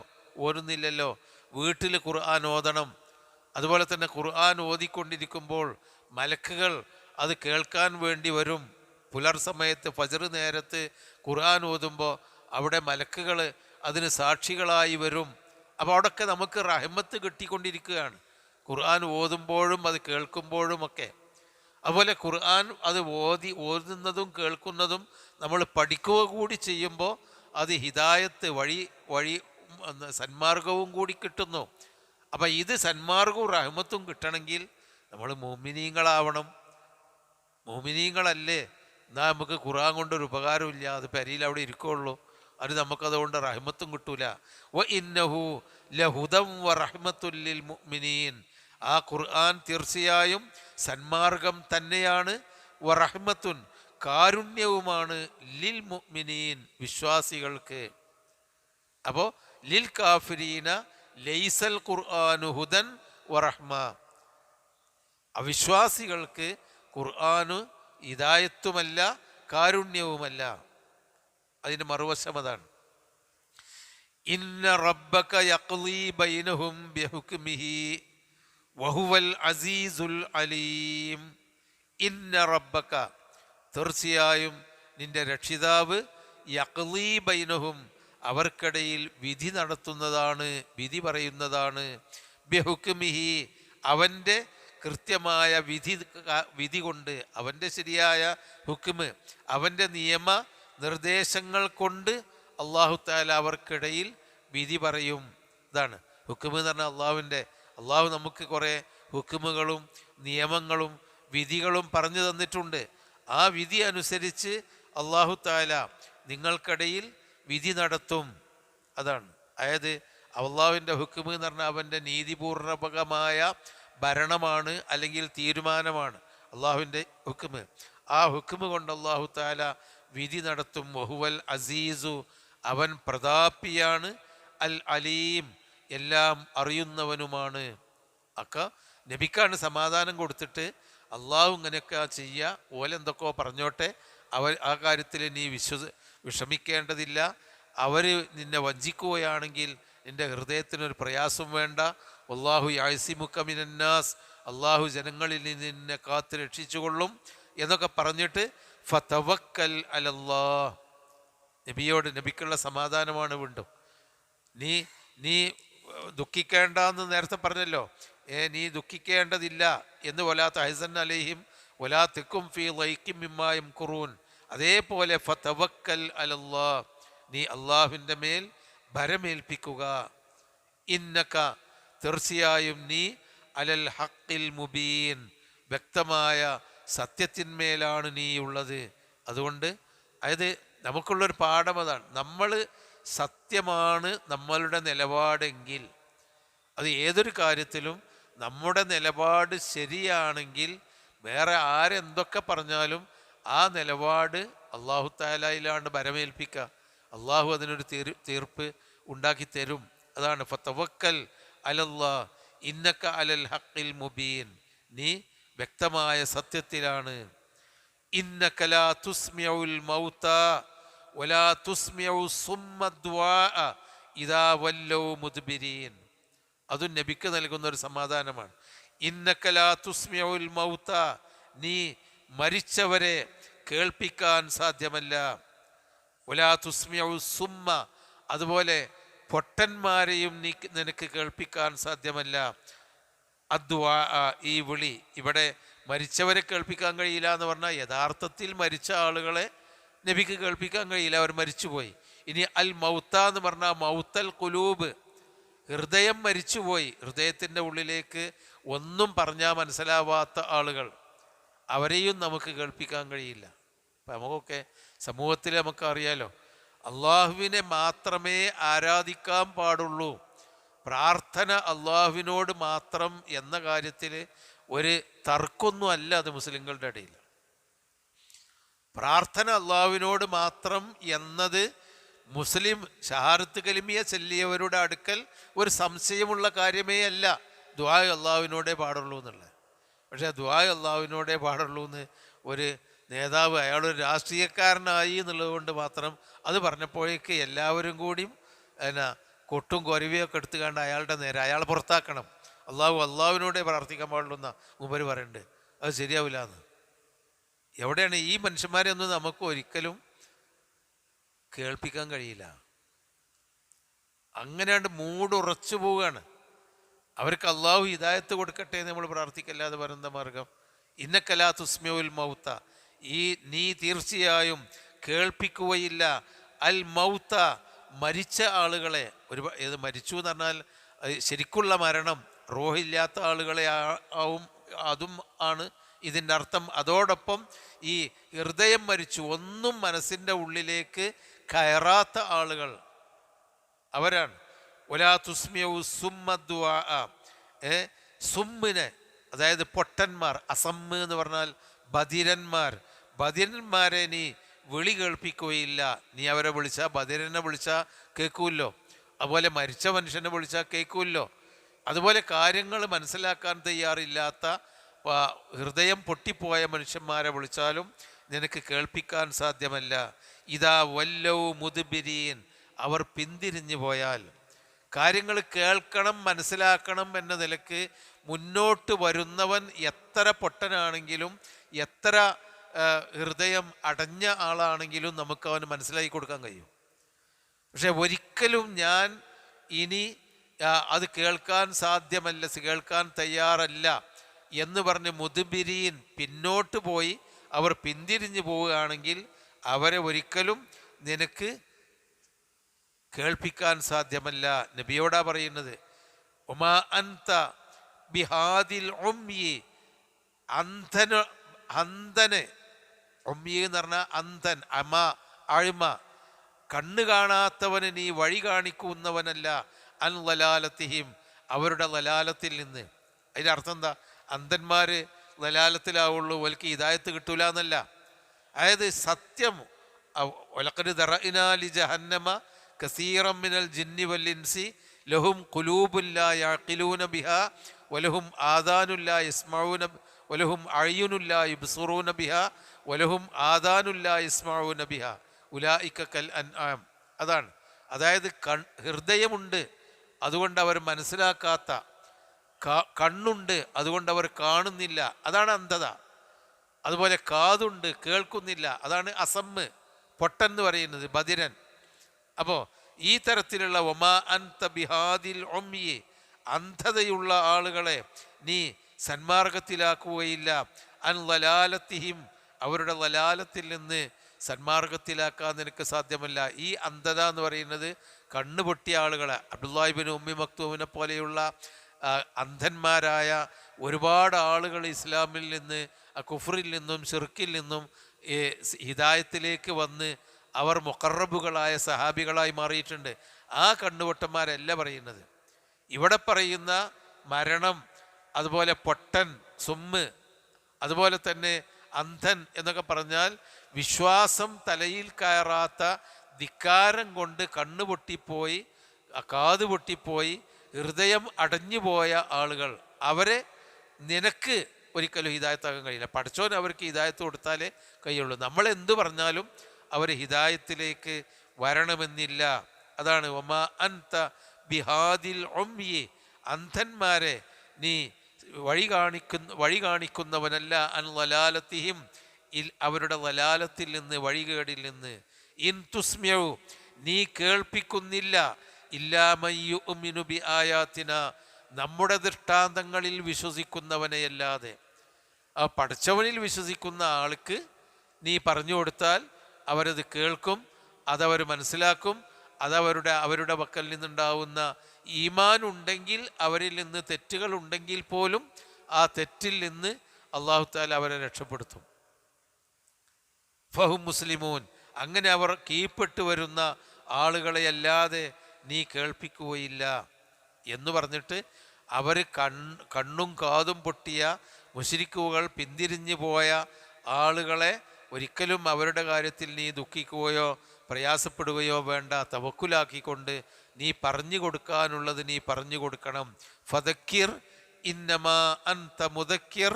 ഓടുന്നില്ലല്ലോ. വീട്ടിൽ ഖുർആൻ ഓതണം. അതുപോലെ തന്നെ ഖുർആൻ ഓതിക്കൊണ്ടിരിക്കുമ്പോൾ മലക്കുകൾ അത് കേൾക്കാൻ വേണ്ടി വരും. പുലർ സമയത്ത് ഫജ്ർ നേരത്ത് ഖുർആൻ ഓതുമ്പോൾ അവിടെ മലക്കുകൾ അതിന് സാക്ഷികളായി വരും. അപ്പോൾ അവിടെയൊക്കെ നമുക്ക് റഹ്മത്ത് കിട്ടിക്കൊണ്ടിരിക്കുകയാണ്, ഖുർആൻ ഓതുമ്പോഴും അത് കേൾക്കുമ്പോഴുമൊക്കെ. അതുപോലെ ഖുർആൻ അത് ഓതുന്നതും കേൾക്കുന്നതും നമ്മൾ പഠിക്കുക കൂടി ചെയ്യുമ്പോൾ അത് ഹിദായത്ത് വഴി സന്മാർഗവും കൂടി കിട്ടുന്നു. അപ്പം ഇത് സന്മാർഗവും റഹ്മത്തും കിട്ടണമെങ്കിൽ നമ്മൾ മുഅ്മിനീങ്ങളാവണം. മുഅ്മിനീങ്ങളല്ലേ എന്നാൽ നമുക്ക് ഖുർആൻ കൊണ്ടൊരു ഉപകാരമില്ല, അത് പെരയിൽ അവിടെ ഇരിക്കുള്ളൂ, അത് നമുക്കതുകൊണ്ട് റഹ്മത്തും കിട്ടൂല. വ ഇന്നഹു ലഹുദം വ റഹ്മത്തുൽ ലിൽ മുഅ്മിനീൻ, ആ ഖുർആൻ തീർച്ചയായും സന്മാർഗം തന്നെയാണ്, വ റഹ്മത്തുൻ കാരുണ്യവുമാണ്, ലിൽ മുഅ്മിനീൻ വിശ്വാസികൾക്ക്. അപ്പോൾ ലിൽ കാഫിരീന ലൈസൽ ഖുർആനു ഹുദൻ വ റഹ്മ, അവിശ്വാസികൾക്ക് ഖുർആന് ഹിദായത്തുമല്ല കാരുണ്യവുമല്ല. അതിൻ്റെ മറുവശം അതാണ്. ഇന്ന റബ്ബക യഖ്ളീ ബൈനഹും ബിഹുക്മിഹി വഹുവൽ അസീസുൽ അലീം. ഇന്ന റബ്ബക തീർച്ചയായും നിന്റെ രക്ഷിതാവ്, യഖ്ളീ ബൈനഹും അവർക്കിടയിൽ വിധി നടത്തുന്നതാണ്, വിധി പറയുന്നതാണ്, ബിഹുക്മിഹി അവൻ്റെ കൃത്യമായ വിധി കൊണ്ട്, അവൻ്റെ ശരിയായ ഹുക്മ്, അവൻ്റെ നിയമ നിർദ്ദേശങ്ങൾ കൊണ്ട് അള്ളാഹു തആല അവർക്കിടയിൽ വിധി പറയും. ഇതാണ് ഹുക്മ് എന്ന് പറഞ്ഞാൽ അള്ളാഹു നമുക്ക് കുറേ ഹുക്മുകളും നിയമങ്ങളും വിധികളും പറഞ്ഞു തന്നിട്ടുണ്ട്. ആ വിധി അനുസരിച്ച് അള്ളാഹു തആല നിങ്ങൾക്കിടയിൽ വിധി നടത്തും. അതാണ്. അതായത് അള്ളാഹുവിൻ്റെ ഹുക്മ് എന്ന് പറഞ്ഞാൽ അവൻ്റെ നീതിപൂർവകമായ ഭരണമാണ്, അല്ലെങ്കിൽ തീരുമാനമാണ് അള്ളാഹുവിൻ്റെ ഹുക്മ്. ആ ഹുക്മ് കൊണ്ട് അള്ളാഹു തആല വിധി നടത്തും. വഹുവൽ അസീസു അവൻ പ്രതാപിയാണ്, അൽ അലീം എല്ലാം അറിയുന്നവനുമാണ്. നബിക്കാണ് സമാധാനം കൊടുത്തിട്ട് അള്ളാഹു ഇങ്ങനെയൊക്കെ ചെയ്യുക, ഓലെന്തൊക്കെയോ പറഞ്ഞോട്ടെ, ആ കാര്യത്തിൽ നീ വിഷമിക്കേണ്ടതില്ല. അവർ നിന്നെ വഞ്ചിക്കുകയാണെങ്കിൽ നിൻ്റെ ഹൃദയത്തിനൊരു പ്രയാസം വേണ്ട. അള്ളാഹു യാസിമുക മിനന്നാസ്, അള്ളാഹു ജനങ്ങളിൽ നിന്ന് നിന്നെ കാത്ത് രക്ഷിച്ചുകൊള്ളും എന്നൊക്കെ പറഞ്ഞിട്ട് ഫതവക്കൽ അലല്ലാഹ്, നബിക്കുള്ള സമാധാനമാണ് വീണ്ടും. നീ നീ ദുഃഖിക്കേണ്ടെന്ന് നേരത്തെ പറഞ്ഞല്ലോ, നീ ദുഃഖിക്കേണ്ടതില്ല എന്ന്. വലാ തഹ്സൻ അലൈഹിം വലാ തകും ഫീ ളൈഖിൻ മിമ്മാ യംകുറൂൻ. അതേപോലെ ഫതവക്കൽ അലല്ലാഹ്, നീ അള്ളാഹുവിൻ്റെ മേൽ ഭരമേൽപ്പിക്കുക. ഇന്നക, തീർച്ചയായും നീ, അലൽ ഹഖിൽ മുബീൻ, വ്യക്തമായ സത്യത്തിന്മേലാണ് നീ ഉള്ളത്. അതുകൊണ്ട് അതായത് നമുക്കുള്ളൊരു പാഠം അതാണ്. നമ്മൾ സത്യമാണ് നമ്മളുടെ നിലപാടെങ്കിൽ, അത് ഏതൊരു കാര്യത്തിലും നമ്മുടെ നിലപാട് ശരിയാണെങ്കിൽ വേറെ ആരെന്തൊക്കെ പറഞ്ഞാലും ആ നിലപാട് അള്ളാഹു തആലയിലാണ് ഭരമേൽപ്പിക്കുക. അള്ളാഹു അതിനൊരു തീർപ്പ് ഉണ്ടാക്കി തരും. അതാണ് ഫതവക്കൽ അലല്ലാഹ് ഇന്നക അലൽ ഹഖിൽ മുബീൻ, നീ വ്യക്തമായ സത്യത്തിലാണ്. ഇന്നക ലാ തുസ്മിഉൽ മൗതാ വലാ തുസ്മിഉ സുമ്മ ദുആഅ ഇദാ വല്ലൗ മുദ്ബിരീൻ. അതും നബിക്ക് നൽകുന്ന ഒരു സമാധാനമാണ്. ഇന്നക ലാ തുസ്മിഉൽ മൗതാ, നീ മരിച്ചവരെ കേൾപ്പിക്കാൻ സാധ്യമല്ല. വലാ തുസ്മിഉ സുമ്മ, അതുപോലെ പൊട്ടന്മാരെയും നിനക്ക് കേൾപ്പിക്കാൻ സാധ്യമല്ല. അദ്ദുആഅ, ഈ വിളി. ഇവിടെ മരിച്ചവരെ കേൾപ്പിക്കാൻ കഴിയില്ല എന്ന് പറഞ്ഞാൽ യഥാർത്ഥത്തിൽ മരിച്ച ആളുകളെ നബിക്ക് കേൾപ്പിക്കാൻ കഴിയില്ല, അവർ മരിച്ചുപോയി. ഇനി അൽ മൗത്ത എന്ന് പറഞ്ഞാൽ മൗത്തൽ ഖുലൂബ്, ഹൃദയം മരിച്ചുപോയി, ഹൃദയത്തിൻ്റെ ഉള്ളിലേക്ക് ഒന്നും പറഞ്ഞാൽ മനസ്സിലാവാത്ത ആളുകൾ, അവരെയും നമുക്ക് കേൾപ്പിക്കാൻ കഴിയില്ല. അപ്പം നമുക്കൊക്കെ സമൂഹത്തിൽ നമുക്കറിയാലോ, അള്ളാഹുവിനെ മാത്രമേ ആരാധിക്കാൻ പാടുള്ളൂ, പ്രാർത്ഥന അള്ളാഹുവിനോട് മാത്രം എന്ന കാര്യത്തിൽ ഒരു തർക്കമൊന്നും അല്ല അത് മുസ്ലിങ്ങളുടെ ഇടയിൽ. പ്രാർത്ഥന അള്ളാഹുവിനോട് മാത്രം എന്നത് മുസ്ലിം ഷഹാദത്ത് കലിമിയ ചൊല്ലിയവരുടെ അടുക്കൽ ഒരു സംശയമുള്ള കാര്യമേ അല്ല. ദുആ അള്ളാഹുവിനോടേ പാടുള്ളൂ എന്നുള്ളത്. പക്ഷേ ദുആ അള്ളാഹുവിനോടേ പാടുള്ളൂ എന്ന് ഒരു നേതാവ്, അയാളൊരു രാഷ്ട്രീയക്കാരനായി എന്നുള്ളത് കൊണ്ട് മാത്രം അത് പറഞ്ഞപ്പോഴേക്ക് എല്ലാവരും കൂടിയും കൊട്ടും കൊരവിയൊക്കെ എടുത്തുകൊണ്ട് അയാളുടെ നേരെ അയാളെ പുറത്താക്കണം. അള്ളാഹുവിനോടേ പ്രാർത്ഥിക്കാൻ പാടുള്ളൂ എന്നാ മൂപ്പര് പറയുന്നുണ്ട്. അത് ശരിയാവില്ല എന്ന്. എവിടെയാണ് ഈ മനുഷ്യന്മാരെ ഒന്നും നമുക്ക് ഒരിക്കലും കേൾപ്പിക്കാൻ കഴിയില്ല. അങ്ങനെയാണ്ട് മൂടുറച്ചു പോവുകയാണ്. അവർക്ക് അള്ളാഹു ഹിദായത്ത് കൊടുക്കട്ടെ എന്ന് നമ്മൾ പ്രാർത്ഥിക്കല്ലാതെ പറയുന്ന മാർഗം. ഇന്നക ലാ തുസ്മിഉൽ മൗത, നീ തീർച്ചയായും കേൾപ്പിക്കുകയില്ല അൽ മൗത, മരിച്ച ആളുകളെ. ഇത് മരിച്ചു എന്ന് പറഞ്ഞാൽ ശരിക്കുള്ള മരണം, റൂഹില്ലാത്ത ആളുകളെ ആവും, അതും ആണ് ഇതിൻ്റെ അർത്ഥം. അതോടൊപ്പം ഈ ഹൃദയം മരിച്ചു, ഒന്നും മനസ്സിൻ്റെ ഉള്ളിലേക്ക് കയറാത്ത ആളുകൾ അവരാണ്. വലാ തുസ്മിഉ സുമ്മ ദുആഅ, സുമ്മിനെ, അതായത് പൊട്ടന്മാർ, അസമ്മ് എന്ന് പറഞ്ഞാൽ ബധിരന്മാരെ നീ വിളി കേൾപ്പിക്കുകയില്ല. നീ അവരെ വിളിച്ചാൽ, ബധിരനെ വിളിച്ചാൽ കേൾക്കുമല്ലോ, അതുപോലെ മരിച്ച മനുഷ്യനെ വിളിച്ചാൽ കേൾക്കുമല്ലോ. അതുപോലെ കാര്യങ്ങൾ മനസ്സിലാക്കാൻ തയ്യാറില്ലാത്ത, ഹൃദയം പൊട്ടിപ്പോയ മനുഷ്യന്മാരെ വിളിച്ചാലും നിനക്ക് കേൾപ്പിക്കാൻ സാധ്യമല്ല. ഇദാ വല്ലൗ മുദ്ബിരീൻ, അവർ പിന്തിരിഞ്ഞു പോയാൽ. കാര്യങ്ങൾ കേൾക്കണം, മനസ്സിലാക്കണം എന്ന നിലക്ക് മുന്നോട്ട് വരുന്നവൻ എത്ര പൊട്ടനാണെങ്കിലും എത്ര ഹൃദയം അടഞ്ഞ ആളാണെങ്കിലും നമുക്ക് അവന് മനസ്സിലാക്കി കൊടുക്കാൻ കഴിയും. പക്ഷെ ഒരിക്കലും ഞാൻ ഇനി അത് കേൾക്കാൻ സാധ്യമല്ല, കേൾക്കാൻ തയ്യാറല്ല എന്ന് പറഞ്ഞ് മുദ്ബിരീൻ, പിന്നോട്ട് പോയി അവർ പിന്തിരിഞ്ഞു പോവുകയാണെങ്കിൽ അവരെ ഒരിക്കലും നിനക്ക് കേൾപ്പിക്കാൻ സാധ്യമല്ല. നബിയോടാ പറയുന്നത്. ഒമാ അൻത ബിഹാദിൽ ഉമ്യി, അന്ധന്, ഉമ്യി എന്ന് പറഞ്ഞാൽ അന്ധൻ, അഴിമ, കണ്ണ് കാണാത്തവന് നീ വഴി കാണിക്കുന്നവനല്ല. അൻ ലലാലത്തിഹിം, അവരുടെ ലലാലത്തിൽ നിന്ന്. അതിൻ്റെ അർത്ഥം എന്താ? അന്ധന്മാർ ലലാലത്തിലാവുള്ളൂ, ഓൽക്ക് ഹിദായത്ത് കിട്ടൂല എന്നല്ല. അതായത് സത്യം വലഖദ് ദറഅനാ ലി ജഹന്നമ കസീറൻ മിനൽ ജിന്നി വൽ ഇൻസി ലഹും ഖുലൂബുൻ ലാ യഅഖിലൂന ബിഹാ വലഹും ആദാനുൻ ലാ യസ്മഊന വലഹും അഅ്യുനുൻ ലാ യുബ്സിറൂന ബിഹാ വലഹും ആദാനുൻ ലാ യസ്മഊന ബിഹാ ഉലൈക കൽ അൻആം. അതാണ്, അതായത് ഹൃദയമുണ്ട്, അതുകൊണ്ട് അവർ മനസ്സിലാക്കാത്ത, കണ്ണുണ്ട്, അതുകൊണ്ട് അവർ കാണുന്നില്ല, അതാണ് അന്ധത. അതുപോലെ കാതുണ്ട്, കേൾക്കുന്നില്ല, അതാണ് അസമ്മ്, പൊട്ടെന്ന് പറയുന്നത്, ബധിരൻ. അപ്പോൾ ഈ തരത്തിലുള്ള ഒമാ അൻത ബിഹാദിൽ ഉമ്മിയെ, അന്ധതയുള്ള ആളുകളെ നീ സന്മാർഗത്തിലാക്കുകയില്ല, അൻ ലലാലത്തിഹിം, അവരുടെ ലലാലത്തിൽ നിന്ന് സന്മാർഗത്തിലാക്കാൻ നിനക്ക് സാധ്യമല്ല. ഈ അന്ധത എന്ന് പറയുന്നത് കണ്ണു പൊട്ടിയ ആളുകളെ, അബ്ദുല്ലാഹി ഇബ്നു ഉമ്മി മക്തൂമിനെ പോലെയുള്ള അന്ധന്മാരായ ഒരുപാട് ആളുകൾ ഇസ്ലാമിൽ നിന്ന്, കുഫറിൽ നിന്നും ഷിർക്കിൽ നിന്നും ഹിദായത്തിലേക്ക് വന്ന് അവർ മുഖറബുകളായ സഹാബികളായി മാറിയിട്ടുണ്ട്. ആ കണ്ണുപൊട്ടന്മാരല്ല പറയുന്നത്. ഇവിടെ പറയുന്ന മരണം, അതുപോലെ പൊട്ടൻ, സുമ്മ്, അതുപോലെ തന്നെ അന്ധൻ എന്നൊക്കെ പറഞ്ഞാൽ വിശ്വാസം തലയിൽ കയറാത്ത, ധിക്കാരം കൊണ്ട് കണ്ണു പൊട്ടിപ്പോയി, കാത് പൊട്ടിപ്പോയി, ഹൃദയം അടഞ്ഞുപോയ ആളുകൾ. അവരെ നിനക്ക് ഒരിക്കലും ഹിദായത്താകാൻ കഴിയില്ല. പഠിച്ചോൻ അവർക്ക് ഹിദായത്ത് കൊടുത്താലേ കഴിയുള്ളൂ. നമ്മൾ എന്തു പറഞ്ഞാലും അവർ ഹിദായത്തിലേക്ക് വരണമെന്നില്ല. അതാണ് ഒമാ അൻത ബിഹാദിൽ ഉമ്മിയെ, അന്ധന്മാരെ നീ വഴി കാണിക്കുന്നവനല്ല, അൻ ലലാലത്തിഹിം, അവരുടെ ലലാലത്തിൽ നിന്ന്, വഴികേടിൽ നിന്ന്. ഇൻ തുസ്മിഉ, നീ കേൾപ്പിക്കുന്നില്ല, ഇല്ലാ മൻ യുഅ്മിനു ബി ആയാത്തിന, നമ്മുടെ ദൃഷ്ടാന്തങ്ങളിൽ വിശ്വസിക്കുന്നവനെയല്ലാതെ. ആ പഠിച്ചവനിൽ വിശ്വസിക്കുന്ന ആൾക്ക് നീ പറഞ്ഞു കൊടുത്താൽ അവരത് കേൾക്കും, അതവർ മനസ്സിലാക്കും. അവരുടെ പക്കൽ നിന്നുണ്ടാവുന്ന ഈമാൻ ഉണ്ടെങ്കിൽ, അവരിൽ നിന്ന് തെറ്റുകൾ ഉണ്ടെങ്കിൽ പോലും ആ തെറ്റിൽ നിന്ന് അല്ലാഹു തആല അവരെ രക്ഷപ്പെടുത്തും. ഫഹും മുസ്ലിമൂൻ, അങ്ങനെ അവർ കീഴ്പ്പെട്ട് വരുന്ന ആളുകളെയല്ലാതെ നീ കേൾപ്പിക്കുകയില്ല എന്ന് പറഞ്ഞിട്ട് അവർ കണ്ണും കാതും പൊട്ടിയ മുശ്രിക്കുകൾ, പിന്തിരിഞ്ഞു പോയ ആളുകളെ ഒരിക്കലും അവരുടെ കാര്യത്തിൽ നീ ദുഃഖിക്കുകയോ പ്രയാസപ്പെടുകയോ വേണ്ട. തവക്കുലാക്കിക്കൊണ്ട് നീ പറഞ്ഞു കൊടുക്കാനുള്ളത് നീ പറഞ്ഞു കൊടുക്കണം. ഫദക്കിർ ഇന്നമാ അൻത മുദക്കിർ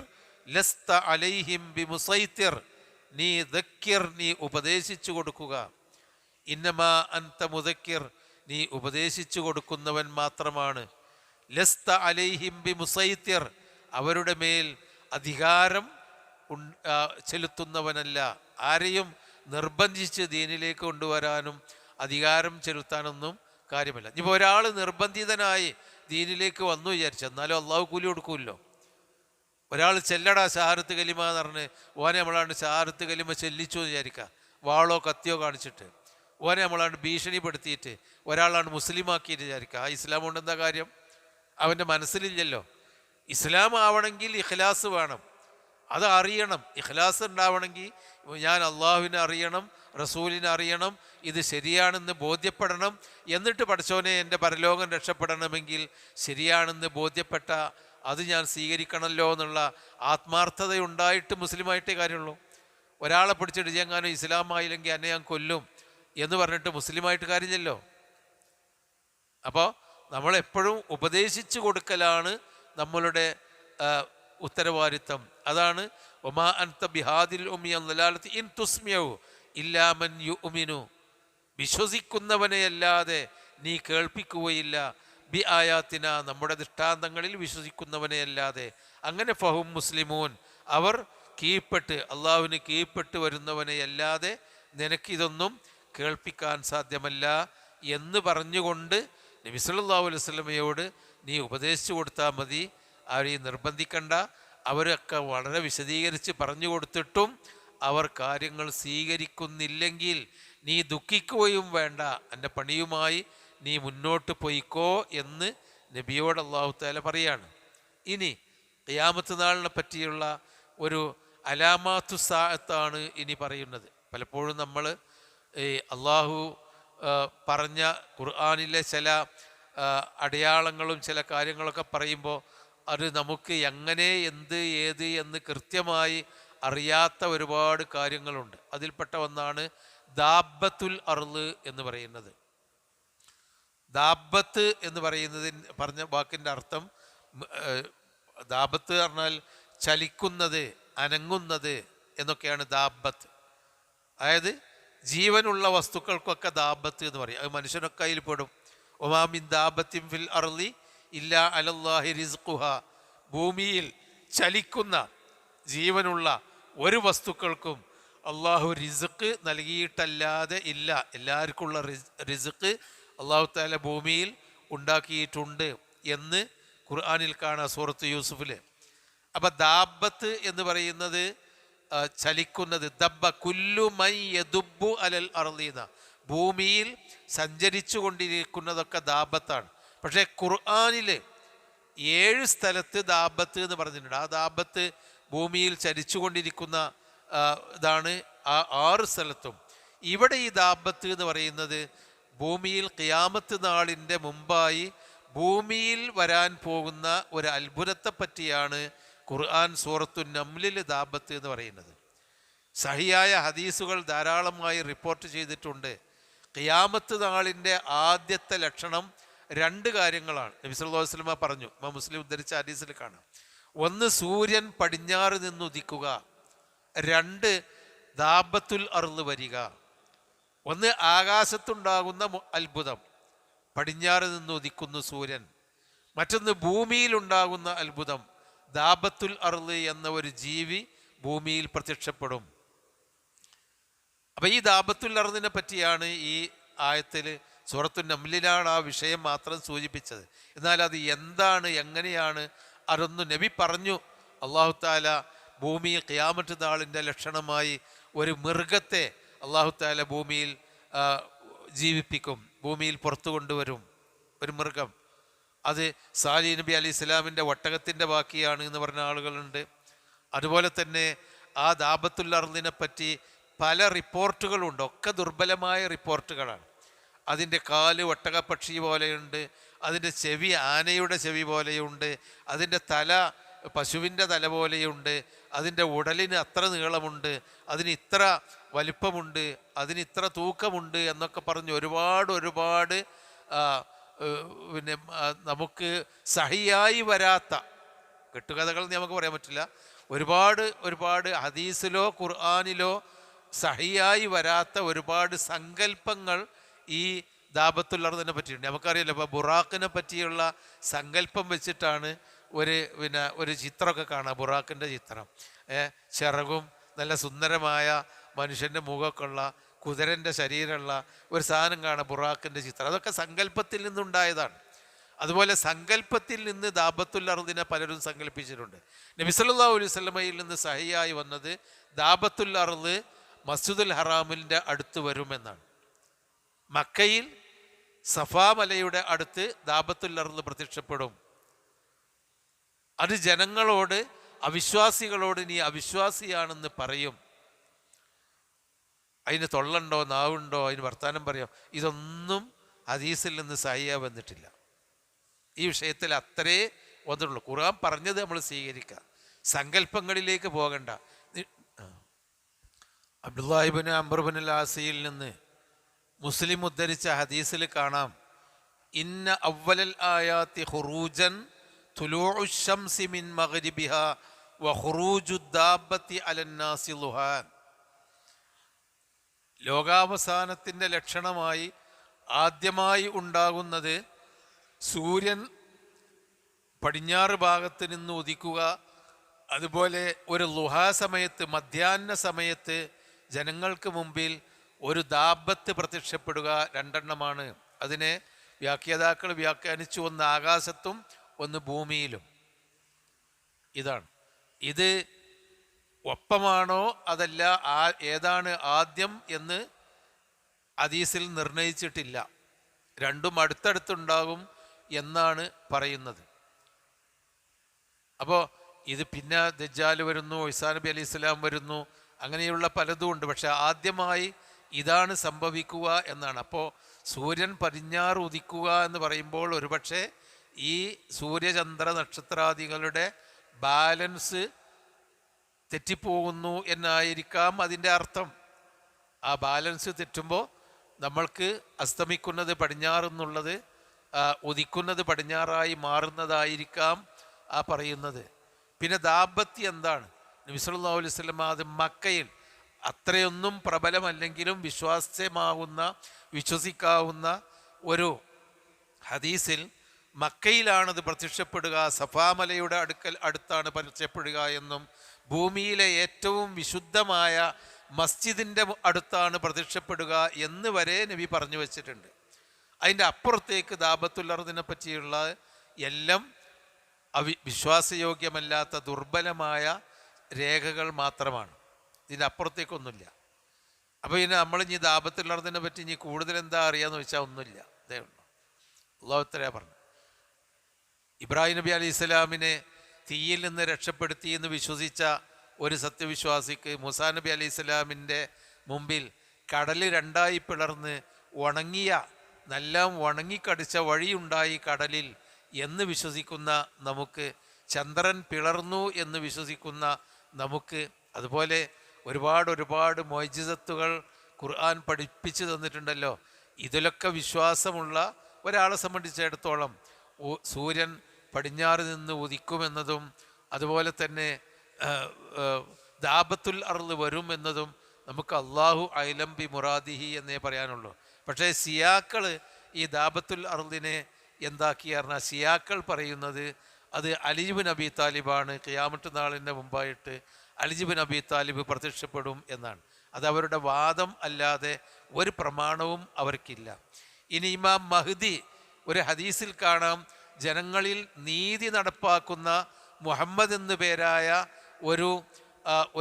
ലസ്ത അലൈഹിം ബിമുസൈത്തിർ, നീ ദക്കിർ, നീ ഉപദേശിച്ചു കൊടുക്കുക. ഇന്നമാ അൻത മുദക്കിർ, നീ ഉപദേശിച്ചു കൊടുക്കുന്നവൻ മാത്രമാണ്. ലസ്ത അലൈഹിം ബിമുസൈത്തിർ, അവരുടെ മേൽ അധികാരം ചെലുത്തുന്നവനല്ല. ആരെയും നിർബന്ധിച്ച് ദീനിലേക്ക് കൊണ്ടുവരാനും അധികാരം ചെലുത്താനൊന്നും കാര്യമില്ല. ഇനിയിപ്പോൾ ഒരാൾ നിർബന്ധിതനായി ദീനിലേക്ക് വന്നു വിചാരിച്ചു, എന്നാലും അള്ളാഹു കൂലി കൊടുക്കുമല്ലോ. ഒരാൾ ചെല്ലടാ ഷഹാദത്ത് കലിമ എന്ന് പറഞ്ഞ് ഓനെ നമ്മളാണ്ട് ഷഹാദത്ത് കലിമ ചെല്ലിച്ചു എന്ന് വിചാരിക്കുക, വാളോ കത്തിയോ കാണിച്ചിട്ട് ഓനെ നമ്മളാണ്ട് ഭീഷണിപ്പെടുത്തിയിട്ട് ഒരാളാണ് മുസ്ലിമാക്കിയിട്ട് വിചാരിക്കുക. ആ ഇസ്ലാം കൊണ്ട് എന്താ കാര്യം? അവൻ്റെ മനസ്സിലില്ലല്ലോ. ഇസ്ലാം ആവണമെങ്കിൽ ഇഖ്ലാസ് വേണം, അത് അറിയണം. ഇഖ്ലാസ് ഉണ്ടാവണമെങ്കിൽ ഞാൻ അള്ളാഹുവിനെ അറിയണം, റസൂലിനെ അറിയണം, ഇത് ശരിയാണെന്ന് ബോധ്യപ്പെടണം. എന്നിട്ട് പഠിച്ചോനെ എൻ്റെ പരലോകം രക്ഷപ്പെടണമെങ്കിൽ ശരിയാണെന്ന് ബോധ്യപ്പെട്ട അത് ഞാൻ സ്വീകരിക്കണമല്ലോ എന്നുള്ള ആത്മാർത്ഥതയുണ്ടായിട്ട് മുസ്ലിമായിട്ടേ കാര്യമുള്ളൂ. ഒരാളെ പിടിച്ചിട്ട് ചെങ്ങാനും ഇസ്ലാമായില്ലെങ്കിൽ എന്നെ ഞാൻ കൊല്ലും എന്ന് പറഞ്ഞിട്ട് മുസ്ലിമായിട്ട് കാര്യമില്ലല്ലോ. അപ്പോൾ നമ്മളെപ്പോഴും ഉപദേശിച്ചു കൊടുക്കലാണ് നമ്മളുടെ ഉത്തരവാദിത്തം. അതാണ് ഒമാ അൻത ബിഹാദിൽ ഉമ്മിയ ലലാലത്തി ഇൻ തുസ്മിഉ ഇല്ലാ മൻ യുഅ്മിനു, വിശ്വസിക്കുന്നവനെയല്ലാതെ നീ കേൾപ്പിക്കുകയില്ല. ബി ആയാത്തിന, നമ്മുടെ ദൃഷ്ടാന്തങ്ങളിൽ വിശ്വസിക്കുന്നവനെയല്ലാതെ. അങ്ങനെ ഫഹും മുസ്ലിമൂൻ, അവർ കീഴ്പ്പെട്ട് അള്ളാഹുവിന് കീഴ്പ്പെട്ട് വരുന്നവനെയല്ലാതെ നിനക്കിതൊന്നും കേൾപ്പിക്കാൻ സാധ്യമല്ല എന്ന് പറഞ്ഞുകൊണ്ട് നബി സല്ലല്ലാഹു അലൈഹി വസല്ലമയോട് നീ ഉപദേശിച്ചു കൊടുത്താൽ മതി, ആരെയും നിർബന്ധിക്കണ്ട. അവരൊക്കെ വളരെ വിശദീകരിച്ച് പറഞ്ഞു കൊടുത്തിട്ടും അവർ കാര്യങ്ങൾ സ്വീകരിക്കുന്നില്ലെങ്കിൽ നീ ദുഃഖിക്കുകയും വേണ്ട, എൻ്റെ പണിയുമായി നീ മുന്നോട്ട് പോയിക്കോ എന്ന് നബിയോട് അല്ലാഹു തആല പറയാണ്. ഇനി ഖിയാമത്ത് നാളിനെ പറ്റിയുള്ള ഒരു അലാമാത്തു സാഅത്താണ് ഇനി പറയുന്നത്. പലപ്പോഴും നമ്മൾ അള്ളാഹു പറഞ്ഞ ഖുർആനിലെ ചില അടയാളങ്ങളും ചില കാര്യങ്ങളൊക്കെ പറയുമ്പോൾ അത് നമുക്ക് എങ്ങനെ എന്ത് ഏത് എന്ന് കൃത്യമായി അറിയാത്ത ഒരുപാട് കാര്യങ്ങളുണ്ട്. അതിൽപ്പെട്ട ഒന്നാണ് ദാബത്തുൽ അർള് എന്ന് പറയുന്നത്. ദാബത്ത് എന്ന് പറയുന്നതിന് പറഞ്ഞ വാക്കിൻ്റെ അർത്ഥം, ദാബത്ത് പറഞ്ഞാൽ ചലിക്കുന്നത്, അനങ്ങുന്നത് എന്നൊക്കെയാണ് ദാബത്ത്. അതായത് ജീവനുള്ള വസ്തുക്കൾക്കൊക്കെ ദാബത്ത് എന്ന് പറയും. അത് മനുഷ്യനൊക്കെ അതിൽ പെടും. ഒമാമിൻ ദാബത്തിൻ ഫിൽ അർളി ഇല്ലാ അലല്ലാഹി റിസ്ഖുഹ. ഭൂമിയിൽ ചലിക്കുന്ന ജീവനുള്ള ഒരു വസ്തുക്കൾക്കും അള്ളാഹു റിസ്ക് നൽകിയിട്ടല്ലാതെ ഇല്ല. എല്ലാവർക്കുമുള്ള റിസ്ക് അള്ളാഹു തആല ഭൂമിയിൽ ഉണ്ടാക്കിയിട്ടുണ്ട് എന്ന് ഖുർആനിൽ കാണാം, സൂറത്ത് യൂസുഫിൽ. അപ്പം ദാബത്ത് എന്ന് പറയുന്നത് ചലിക്കുന്നത്. ദബ്ബ കുല്ലു മൈ യദുബ്ബു അലൽ അർളീന, ഭൂമിയിൽ സഞ്ചരിച്ചു കൊണ്ടിരിക്കുന്നതൊക്കെ ദാബത്താണ്. പക്ഷേ ഖുർആനിൽ 7 സ്ഥലത്ത് ദാബത്ത് എന്ന് പറഞ്ഞിട്ടുണ്ട്. ആ ദാബത്ത് ഭൂമിയിൽ ചലിച്ചു കൊണ്ടിരിക്കുന്ന ഇതാണ് ആ 6 സ്ഥലത്തും. ഇവിടെ ഈ ദാബത്ത് എന്ന് പറയുന്നത് ഭൂമിയിൽ ഖിയാമത്ത് നാളിൻ്റെ മുമ്പായി ഭൂമിയിൽ വരാൻ പോകുന്ന ഒരു അത്ഭുതത്തെ പറ്റിയാണ് ഖുർആൻ സൂറത്തു നംലിൽ ദാബത്ത് എന്ന് പറയുന്നത്. സഹിയായ ഹദീസുകൾ ധാരാളമായി റിപ്പോർട്ട് ചെയ്തിട്ടുണ്ട്. ഖിയാമത്ത് നാളിൻ്റെ ആദ്യത്തെ ലക്ഷണം 2 കാര്യങ്ങളാണ്. നബി സല്ലല്ലാഹു അലൈഹി വസല്ലം പറഞ്ഞു, മുസ്ലിം ഉദ്ധരിച്ച ഹദീസിൽ കാണാം. 1 സൂര്യൻ പടിഞ്ഞാറ് നിന്ന് ഉദിക്കുക, 2 ദാബത്തുൽ അർള് വരിക. 1 ആകാശത്തുണ്ടാകുന്ന അത്ഭുതം, പടിഞ്ഞാറ് നിന്ന് ഉദിക്കുന്നു സൂര്യൻ. മറ്റൊന്ന് ഭൂമിയിലുണ്ടാകുന്ന അത്ഭുതം, ദാബത്തുൽ അർള് എന്ന ഒരു ജീവി ഭൂമിയിൽ പ്രത്യക്ഷപ്പെടും. അപ്പം ഈ ദാബത്തുൽ അർളിനെ പറ്റിയാണ് ഈ ആയത്തിൽ, സൂറത്തു നംലിലാണ് ആ വിഷയം മാത്രം സൂചിപ്പിച്ചത്. എന്നാൽ അത് എന്താണ്, എങ്ങനെയാണ്, അതൊന്നും നബി പറഞ്ഞു. അല്ലാഹു തആല ഭൂമിയിൽ ഖിയാമത്ത് നാളിൻ്റെ ലക്ഷണമായി ഒരു മൃഗത്തെ അല്ലാഹു തആല ഭൂമിയിൽ ജീവിപ്പിക്കും, ഭൂമിയിൽ പുറത്തു കൊണ്ടുവരും ഒരു മൃഗം. അത് സാലിഹ് നബി അലൈഹി സ്വലാമിൻ്റെ ഒട്ടകത്തിൻ്റെ ബാക്കിയാണ് എന്ന് പറഞ്ഞ ആളുകളുണ്ട്. അതുപോലെ തന്നെ ആ ദാബത്തുൽ അർളിനെ പറ്റി പല റിപ്പോർട്ടുകളുണ്ട്, ഒക്കെ ദുർബലമായ റിപ്പോർട്ടുകളാണ്. അതിൻ്റെ കാല് ഒട്ടകപ്പക്ഷി പോലെയുണ്ട്, അതിൻ്റെ ചെവി ആനയുടെ ചെവി പോലെയുണ്ട്, അതിൻ്റെ തല പശുവിൻ്റെ തല പോലെയുണ്ട്, അതിൻ്റെ ഉടലിന് അത്ര നീളമുണ്ട്, അതിന് ഇത്ര വലിപ്പമുണ്ട്, അതിന് ഇത്ര തൂക്കമുണ്ട് എന്നൊക്കെ പറഞ്ഞ് ഒരുപാട് പിന്നെ നമുക്ക് സഹിയായി വരാത്ത കെട്ടുകഥകൾ നമുക്ക് പറയാൻ പറ്റില്ല. ഒരുപാട് ഹദീസിലോ ഖുർആനിലോ സഹിയായി വരാത്ത ഒരുപാട് സങ്കല്പങ്ങൾ ഈ ദാബത്തുൽ അർളിനെ പറ്റിയുണ്ട്. നമുക്കറിയാലോ, ഇപ്പോൾ ബുറാഖിനെ പറ്റിയുള്ള സങ്കല്പം വെച്ചിട്ടാണ് ഒരു ചിത്രമൊക്കെ കാണാം. ബുറാഖിൻ്റെ ചിത്രം, ചിറകും നല്ല സുന്ദരമായ മനുഷ്യൻ്റെ മുഖമൊക്കെ ഉള്ള, കുതിരൻ്റെ ശരീരമുള്ള ഒരു സാധനം കാണാം, ബുറാഖിൻ്റെ ചിത്രം. അതൊക്കെ സങ്കല്പത്തിൽ നിന്നുണ്ടായതാണ്. അതുപോലെ സങ്കല്പത്തിൽ നിന്ന് ദാബത്തുൽ അർളിനെ പലരും സങ്കല്പിച്ചിട്ടുണ്ട്. നബി സല്ലല്ലാഹു അലൈഹി വസല്ലമയിൽ നിന്ന് സഹിയായി വന്നത് ദാബത്തുൽ അർള് മസ്ജിദുൽ ഹറാമിൻ്റെ അടുത്ത് വരുമെന്നാണ്. മക്കയിൽ സഫാ മലയുടെ അടുത്ത് ദാബത്തുൽ അർള് പ്രത്യക്ഷപ്പെടും. അത് ജനങ്ങളോട്, അവിശ്വാസികളോട് നീ അവിശ്വാസിയാണെന്ന് പറയും. അതിന് തൊള്ളുണ്ടോ, നാവുണ്ടോ, അതിന് വർത്താനം പറയാം, ഇതൊന്നും ഹദീസിൽ നിന്ന് സഹിയാ വന്നിട്ടില്ല. ഈ വിഷയത്തിൽ അത്രേ വന്നിട്ടുള്ളൂ. ഖുർആൻ പറഞ്ഞത് നമ്മൾ സ്വീകരിക്കുക, സങ്കല്പങ്ങളിലേക്ക് പോകണ്ട. അബ്ദുല്ലാഹി ഇബ്നു അംർ ഇബ്നുൽ ആസിയിൽ നിന്ന് മുസ്ലിം ഉദ്ധരിച്ച ഹദീസിൽ കാണാം, ഇന്ന അവ്വലൽ ആയാത്തി ഖുറൂജൻ തുലൂഉ ശംസി മിൻ മഗ്രിബിഹാ വ ഖുറൂജു ദാബത്തി അലന്നാസി ളുഹാൻ. ലോകാവസാനത്തിൻ്റെ ലക്ഷണമായി ആദ്യമായി ഉണ്ടാകുന്നത് സൂര്യൻ പടിഞ്ഞാറ് ഭാഗത്ത് നിന്ന് ഉദിക്കുക, അതുപോലെ ഒരു ളുഹാ സമയത്ത്, മധ്യാഹ്ന സമയത്ത് ജനങ്ങൾക്ക് മുമ്പിൽ ഒരു ദാബത്ത് പ്രത്യക്ഷപ്പെടുക. 2 എണ്ണമാണ്. അതിനെ വ്യാഖ്യാതാക്കൾ വ്യാഖ്യാനിച്ചു, ഒന്ന് ആകാശത്തും ഒന്ന് ഭൂമിയിലും. ഇതാണ്. ഇത് ഒപ്പമാണോ അതല്ല ഏതാണ് ആദ്യം എന്ന് ഹദീസിൽ നിർണയിച്ചിട്ടില്ല. 2ഉം അടുത്തടുത്തുണ്ടാകും എന്നാണ് പറയുന്നത്. അപ്പോൾ ഇത് പിന്നെ ദജ്ജാൽ വരുന്നു, ഈസാ നബി അലൈഹി സ്വലാം വരുന്നു, അങ്ങനെയുള്ള പലതും ഉണ്ട്. പക്ഷെ ആദ്യമായി ഇതാണ് സംഭവിക്കുക എന്നാണ്. അപ്പോൾ സൂര്യൻ പടിഞ്ഞാറ് ഉദിക്കുക എന്ന് പറയുമ്പോൾ ഒരുപക്ഷെ ഈ സൂര്യചന്ദ്ര നക്ഷത്രാദികളുടെ ബാലൻസ് തെറ്റിപ്പോകുന്നു എന്നായിരിക്കാം അതിൻ്റെ അർത്ഥം. ആ ബാലൻസ് തെറ്റുമ്പോൾ നമ്മൾക്ക് അസ്തമിക്കുന്നത് പടിഞ്ഞാറെന്നുള്ളത് ഉദിക്കുന്നത് പടിഞ്ഞാറായി മാറുന്നതായിരിക്കാം ആ പറയുന്നത്. പിന്നെ ദാമ്പത്യം എന്താണ്? നബി സല്ലല്ലാഹു അലൈഹി വസല്ലം അത് മക്കയിൽ അത്രയൊന്നും പ്രബലമല്ലെങ്കിലും വിശ്വസിക്കാവുന്ന ഒരു ഹദീസിൽ മക്കയിലാണത് പ്രത്യക്ഷപ്പെടുക, സഫാമലയുടെ അടുത്താണ് പ്രത്യക്ഷപ്പെടുക എന്നും ഭൂമിയിലെ ഏറ്റവും വിശുദ്ധമായ മസ്ജിദിൻ്റെ അടുത്താണ് പ്രത്യക്ഷപ്പെടുക എന്ന് വരെ നബി പറഞ്ഞു വച്ചിട്ടുണ്ട്. അതിൻ്റെ അപ്പുറത്തേക്ക് ദാബത്തുൽ അർദിനെ പറ്റിയുള്ള എല്ലാം വിശ്വാസയോഗ്യമല്ലാത്ത ദുർബലമായ രേഖകൾ മാത്രമാണ്. ഇതിൻ്റെ അപ്പുറത്തേക്കൊന്നുമില്ല. അപ്പോൾ ഇനി നമ്മളിനി ദാബത്തുൽ അർദിനെ പറ്റി ഇനി കൂടുതൽ എന്താ അറിയാമെന്ന് വെച്ചാൽ ഒന്നുമില്ല. അതേ ഉള്ളൂ. അല്ലാഹു തആല പറഞ്ഞു, ഇബ്രാഹിം നബി അലൈഹി സ്വലാമിനെ തീയിൽ നിന്ന് രക്ഷപ്പെടുത്തി എന്ന് വിശ്വസിച്ച ഒരു സത്യവിശ്വാസിക്ക് മൂസാ നബി അലൈഹി സ്വലാമിൻ്റെ മുമ്പിൽ കടൽ രണ്ടായി പിളർന്ന് നല്ല ഉണങ്ങിക്കടിച്ച വഴിയുണ്ടായി കടലിൽ എന്ന് വിശ്വസിക്കുന്ന നമുക്ക്, ചന്ദ്രൻ പിളർന്നു എന്ന് വിശ്വസിക്കുന്ന നമുക്ക്, അതുപോലെ ഒരുപാട് മുഅ്ജിസത്തുകൾ ഖുർആൻ പഠിപ്പിച്ചു തന്നിട്ടുണ്ടല്ലോ. ഇതിലൊക്കെ വിശ്വാസമുള്ള ഒരാളെ സംബന്ധിച്ചിടത്തോളം സൂര്യൻ പടിഞ്ഞാറ് നിന്ന് ഉദിക്കുമെന്നതും അതുപോലെ തന്നെ ദാബത്തുൽ അർള് വരും എന്നതും നമുക്ക് അള്ളാഹു അഅലം ബി മുറാദിഹി എന്നേ പറയാനുള്ളൂ. പക്ഷേ സിയാക്കൾ ഈ ദാബത്തുൽ അർളിനെ എന്താക്കി പറഞ്ഞാൽ സിയാക്കൾ പറയുന്നത് അത് അലി ഇബ്നു അബീ താലിബാണ്, ഖിയാമത്ത് നാളിൻ്റെ മുമ്പായിട്ട് അലി ഇബ്നു അബീ താലിബ് പ്രത്യക്ഷപ്പെടും എന്നാണ്. അത് അവരുടെ വാദം അല്ലാതെ ഒരു പ്രമാണവും അവർക്കില്ല. ഇനി ഇമാം മഹ്ദി, ഒരു ഹദീസിൽ കാണാം, ജനങ്ങളിൽ നീതി നടപ്പാക്കുന്ന മുഹമ്മദ് എന്നു പേരായ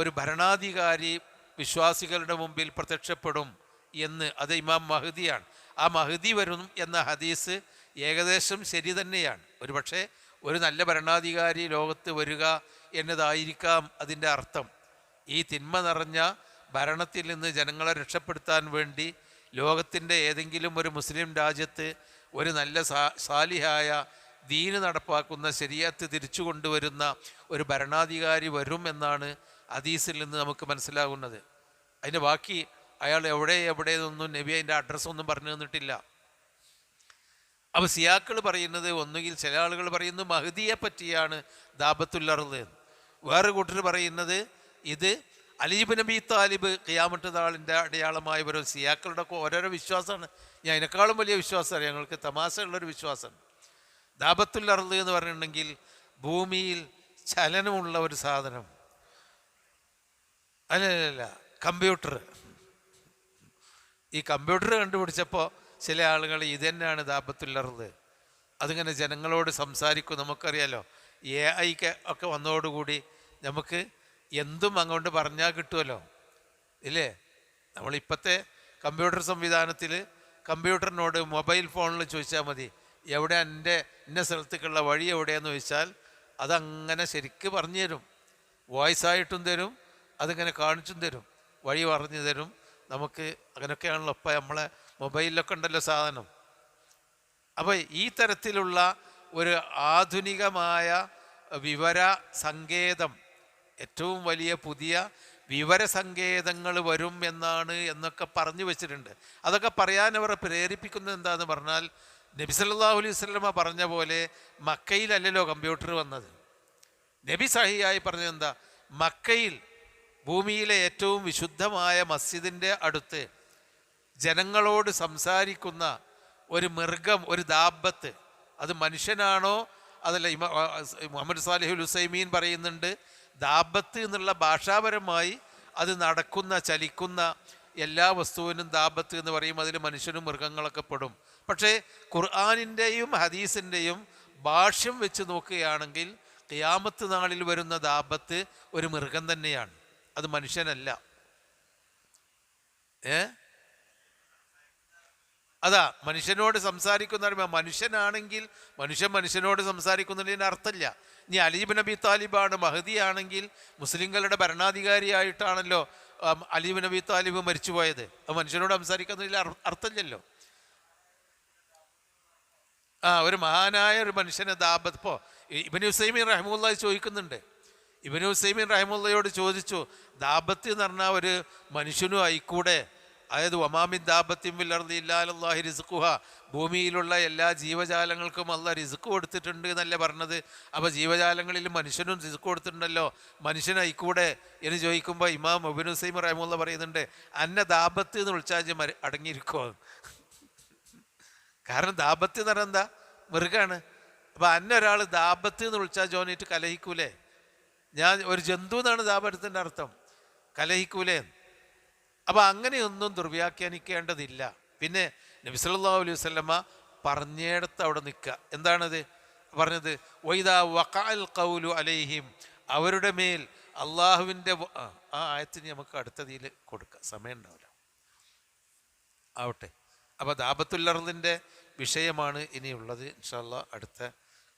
ഒരു ഭരണാധികാരി വിശ്വാസികളുടെ മുമ്പിൽ പ്രത്യക്ഷപ്പെടും എന്ന്. അത് ഇമാം മഹ്ദിയാണ്. ആ മഹ്ദി വരും എന്ന ഹദീസ് ഏകദേശം ശരി തന്നെയാണ്. ഒരുപക്ഷെ ഒരു നല്ല ഭരണാധികാരി ലോകത്ത് വരിക എന്നതായിരിക്കാം അതിൻ്റെ അർത്ഥം. ഈ തിന്മ നിറഞ്ഞ ഭരണത്തിൽ നിന്ന് ജനങ്ങളെ രക്ഷപ്പെടുത്താൻ വേണ്ടി ലോകത്തിൻ്റെ ഏതെങ്കിലും ഒരു മുസ്ലിം രാജ്യത്ത് ഒരു നല്ല സാലിഹായ ദീന് നടപ്പാക്കുന്ന ശരീഅത്ത് തിരിച്ചു കൊണ്ടുവരുന്ന ഒരു ഭരണാധികാരി വരും എന്നാണ് ഹദീസിൽ നിന്ന് നമുക്ക് മനസ്സിലാകുന്നത്. അതിൻ്റെ ബാക്കി അയാൾ എവിടെയൊന്നും നബി അതിൻ്റെ അഡ്രസ്സൊന്നും പറഞ്ഞു തന്നിട്ടില്ല. അപ്പോൾ സിയാക്കൾ പറയുന്നത്, ഒന്നുകിൽ ചില ആളുകൾ പറയുന്നത് മഹ്ദിയെ പറ്റിയാണ് ദാബത്തുൽ അർള്, വേറെ കൂട്ടർ പറയുന്നത് ഇത് അലി ഇബ്നു അബീ താലിബ് ഖിയാമത്ത് നാളിൻ്റെ അടയാളമായി വരും. സിയാക്കളുടെ ഓരോരോ വിശ്വാസമാണ്. ഞാൻ അതിനേക്കാളും വലിയ വിശ്വാസമാണ്, ഞങ്ങൾക്ക് തമാശയുള്ളൊരു വിശ്വാസമാണ്. ദാബത്തുൽ അർള് എന്ന് പറഞ്ഞിട്ടുണ്ടെങ്കിൽ ഭൂമിയിൽ ചലനമുള്ള ഒരു സാധനം. അല്ല, കമ്പ്യൂട്ടർ. ഈ കമ്പ്യൂട്ടർ കണ്ടുപിടിച്ചപ്പോൾ ചില ആളുകൾ ഇതന്നെയാണ് ദാബത്തുൽ അർള്, അതിങ്ങനെ ജനങ്ങളോട് സംസാരിക്കും. നമുക്കറിയാലോ, AI ഒക്കെ വന്നതോടുകൂടി നമുക്ക് എന്തും അങ്ങോട്ട് പറഞ്ഞാൽ കിട്ടുമല്ലോ, ഇല്ലേ? നമ്മളിപ്പോഴത്തെ കമ്പ്യൂട്ടർ സംവിധാനത്തിൽ കമ്പ്യൂട്ടറിനോട് മൊബൈൽ ഫോണിൽ ചോദിച്ചാൽ മതി, എവിടെ ഇന്ന സ്ഥലത്തേക്കുള്ള വഴി എവിടെയാന്ന് ചോദിച്ചാൽ അതങ്ങനെ ശരിക്ക് പറഞ്ഞു തരും. വോയിസായിട്ടും തരും, അതിങ്ങനെ കാണിച്ചും തരും, വഴി പറഞ്ഞു തരും നമുക്ക്. അങ്ങനെയൊക്കെയാണല്ലോ ഇപ്പം നമ്മളെ മൊബൈലിലൊക്കെ ഉണ്ടല്ലോ സാധനം. അപ്പോൾ ഈ തരത്തിലുള്ള ഒരു ആധുനികമായ വിവര സങ്കേതം, ഏറ്റവും വലിയ പുതിയ വിവരസങ്കേതങ്ങൾ വരും എന്നൊക്കെ പറഞ്ഞു വെച്ചിട്ടുണ്ട്. അതൊക്കെ പറയാൻ അവരെ പ്രേരിപ്പിക്കുന്നത് എന്താണെന്ന് പറഞ്ഞാൽ, നബി സല്ലല്ലാഹു അലൈഹി വസല്ലമ പറഞ്ഞ പോലെ മക്കയിലല്ലല്ലോ കമ്പ്യൂട്ടർ വന്നത്. നബി സഹിയായി പറഞ്ഞത് എന്താ? മക്കയിൽ ഭൂമിയിലെ ഏറ്റവും വിശുദ്ധമായ മസ്ജിദിൻ്റെ അടുത്ത് ജനങ്ങളോട് സംസാരിക്കുന്ന ഒരു മൃഗം, ഒരു ദാബത്ത്, അത് മനുഷ്യനാണോ അതല്ല. മുഹമ്മദ് സാലിഹുൽ ഉസൈമീൻ പറയുന്നുണ്ട്, ദാബത്ത് എന്നുള്ള ഭാഷാപരമായി അത് നടക്കുന്ന ചലിക്കുന്ന എല്ലാ വസ്തുവിനും ദാബത്ത് എന്ന് പറയും. അതിൽ മനുഷ്യനും മൃഗങ്ങളൊക്കെ പെടും. പക്ഷേ ഖുർആനിൻ്റെയും ഹദീസിൻ്റെയും ഭാഷ്യം വെച്ച് നോക്കുകയാണെങ്കിൽ ഖിയാമത്ത് നാളിൽ വരുന്ന ദാബത്ത് ഒരു മൃഗം തന്നെയാണ്, അത് മനുഷ്യനല്ല. അതാ മനുഷ്യനോട് സംസാരിക്കുന്ന, മനുഷ്യനാണെങ്കിൽ മനുഷ്യനോട് സംസാരിക്കുന്നതിന് അർത്ഥമില്ല. ഇനി അലി ഇബ്നു അബീ താലിബാണ് മഹ്ദിയാണെങ്കിൽ മുസ്ലിങ്ങളുടെ ഭരണാധികാരിയായിട്ടാണല്ലോ അലി ഇബ്നു അബീ താലിബ് മരിച്ചുപോയത്. അത് മനുഷ്യനോട് സംസാരിക്കുന്നതിൽ അർത്ഥമില്ലല്ലോ. ഒരു മഹാനായ ഒരു മനുഷ്യനെ ദാബത്ത്. ഇപ്പോൾ ഇബ്നു ഉസൈമീൻ റഹിമഹുല്ലാഹി ചോദിക്കുന്നുണ്ട്, ഇബ്നു ഉസൈമീൻ റഹിമഹുല്ലയോട് ചോദിച്ചു, ദാബത്ത് എന്ന് പറഞ്ഞാൽ ഒരു മനുഷ്യനും ആയിക്കൂടെ, അതായത് വമാമിൻ ദാബത്തിൻ ഫിൽ അർളി ഇല്ലാ അലല്ലാഹി റിസ്ഖുഹ, ഭൂമിയിലുള്ള എല്ലാ ജീവജാലങ്ങൾക്കും അള്ളാഹ് റിസ്ക് കൊടുത്തിട്ടുണ്ട് എന്നല്ലേ പറഞ്ഞത്. അപ്പോൾ ജീവജാലങ്ങളിൽ മനുഷ്യനും റിസ്ക് കൊടുത്തിട്ടുണ്ടല്ലോ, മനുഷ്യനായിക്കൂടെ എന്ന് ചോദിക്കുമ്പോൾ ഇമാം ഇബ്നു ഉസൈമീൻ റഹിമഹുല്ലാഹ് പറയുന്നുണ്ട്, അന്ന ദാബത്ത് എന്ന് വിളിച്ചാൽ അടങ്ങിയിരിക്കുമോ. കാരണം ദാബത്ത് എന്ന് പറഞ്ഞാൽ എന്താ, മൃഗാണ്. അപ്പം അന്ന ഒരാൾ ദാബത്ത് എന്ന് വിളിച്ചാൽ ജോനിട്ട് കലഹിക്കൂലേ. ഞാൻ ഒരു ജന്തു എന്നാണ് ദാബത്തിൻ്റെ അർത്ഥം, കലഹിക്കൂലേ. അപ്പം അങ്ങനെയൊന്നും ദുർവ്യാഖ്യാനിക്കേണ്ടതില്ല. പിന്നെ നബി സല്ലല്ലാഹു അലൈഹി വസല്ലമ പറഞ്ഞിടത്ത് അവിടെ നിൽക്കുക. എന്താണത് പറഞ്ഞത്? വൈദാ വഖഅൽ ഖൗലു അലൈഹിം, അവരുടെ മേൽ അള്ളാഹുവിൻ്റെ ആ ആയത്തിന് നമുക്ക് അടുത്തതിൽ കൊടുക്കാം, സമയം ഉണ്ടാവില്ല, ആവട്ടെ. അപ്പോൾ ദാബത്തുൽ അർളിൻ്റെ വിഷയമാണ് ഇനിയുള്ളത്. ഇൻഷാ അല്ലാഹ് അടുത്ത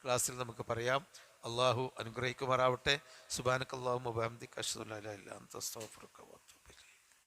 ക്ലാസ്സിൽ നമുക്ക് പറയാം. അള്ളാഹു അനുഗ്രഹിക്കുമാറാവട്ടെ. സുബ്ഹാനക്കല്ലാഹുമ്മ വബിഹംദിക അശ്ഹദു അല്ലാ ഇലാഹ ഇല്ല അൻത അസ്തഗ്ഫിറുക വ അത്തൂബു ഇലൈക്.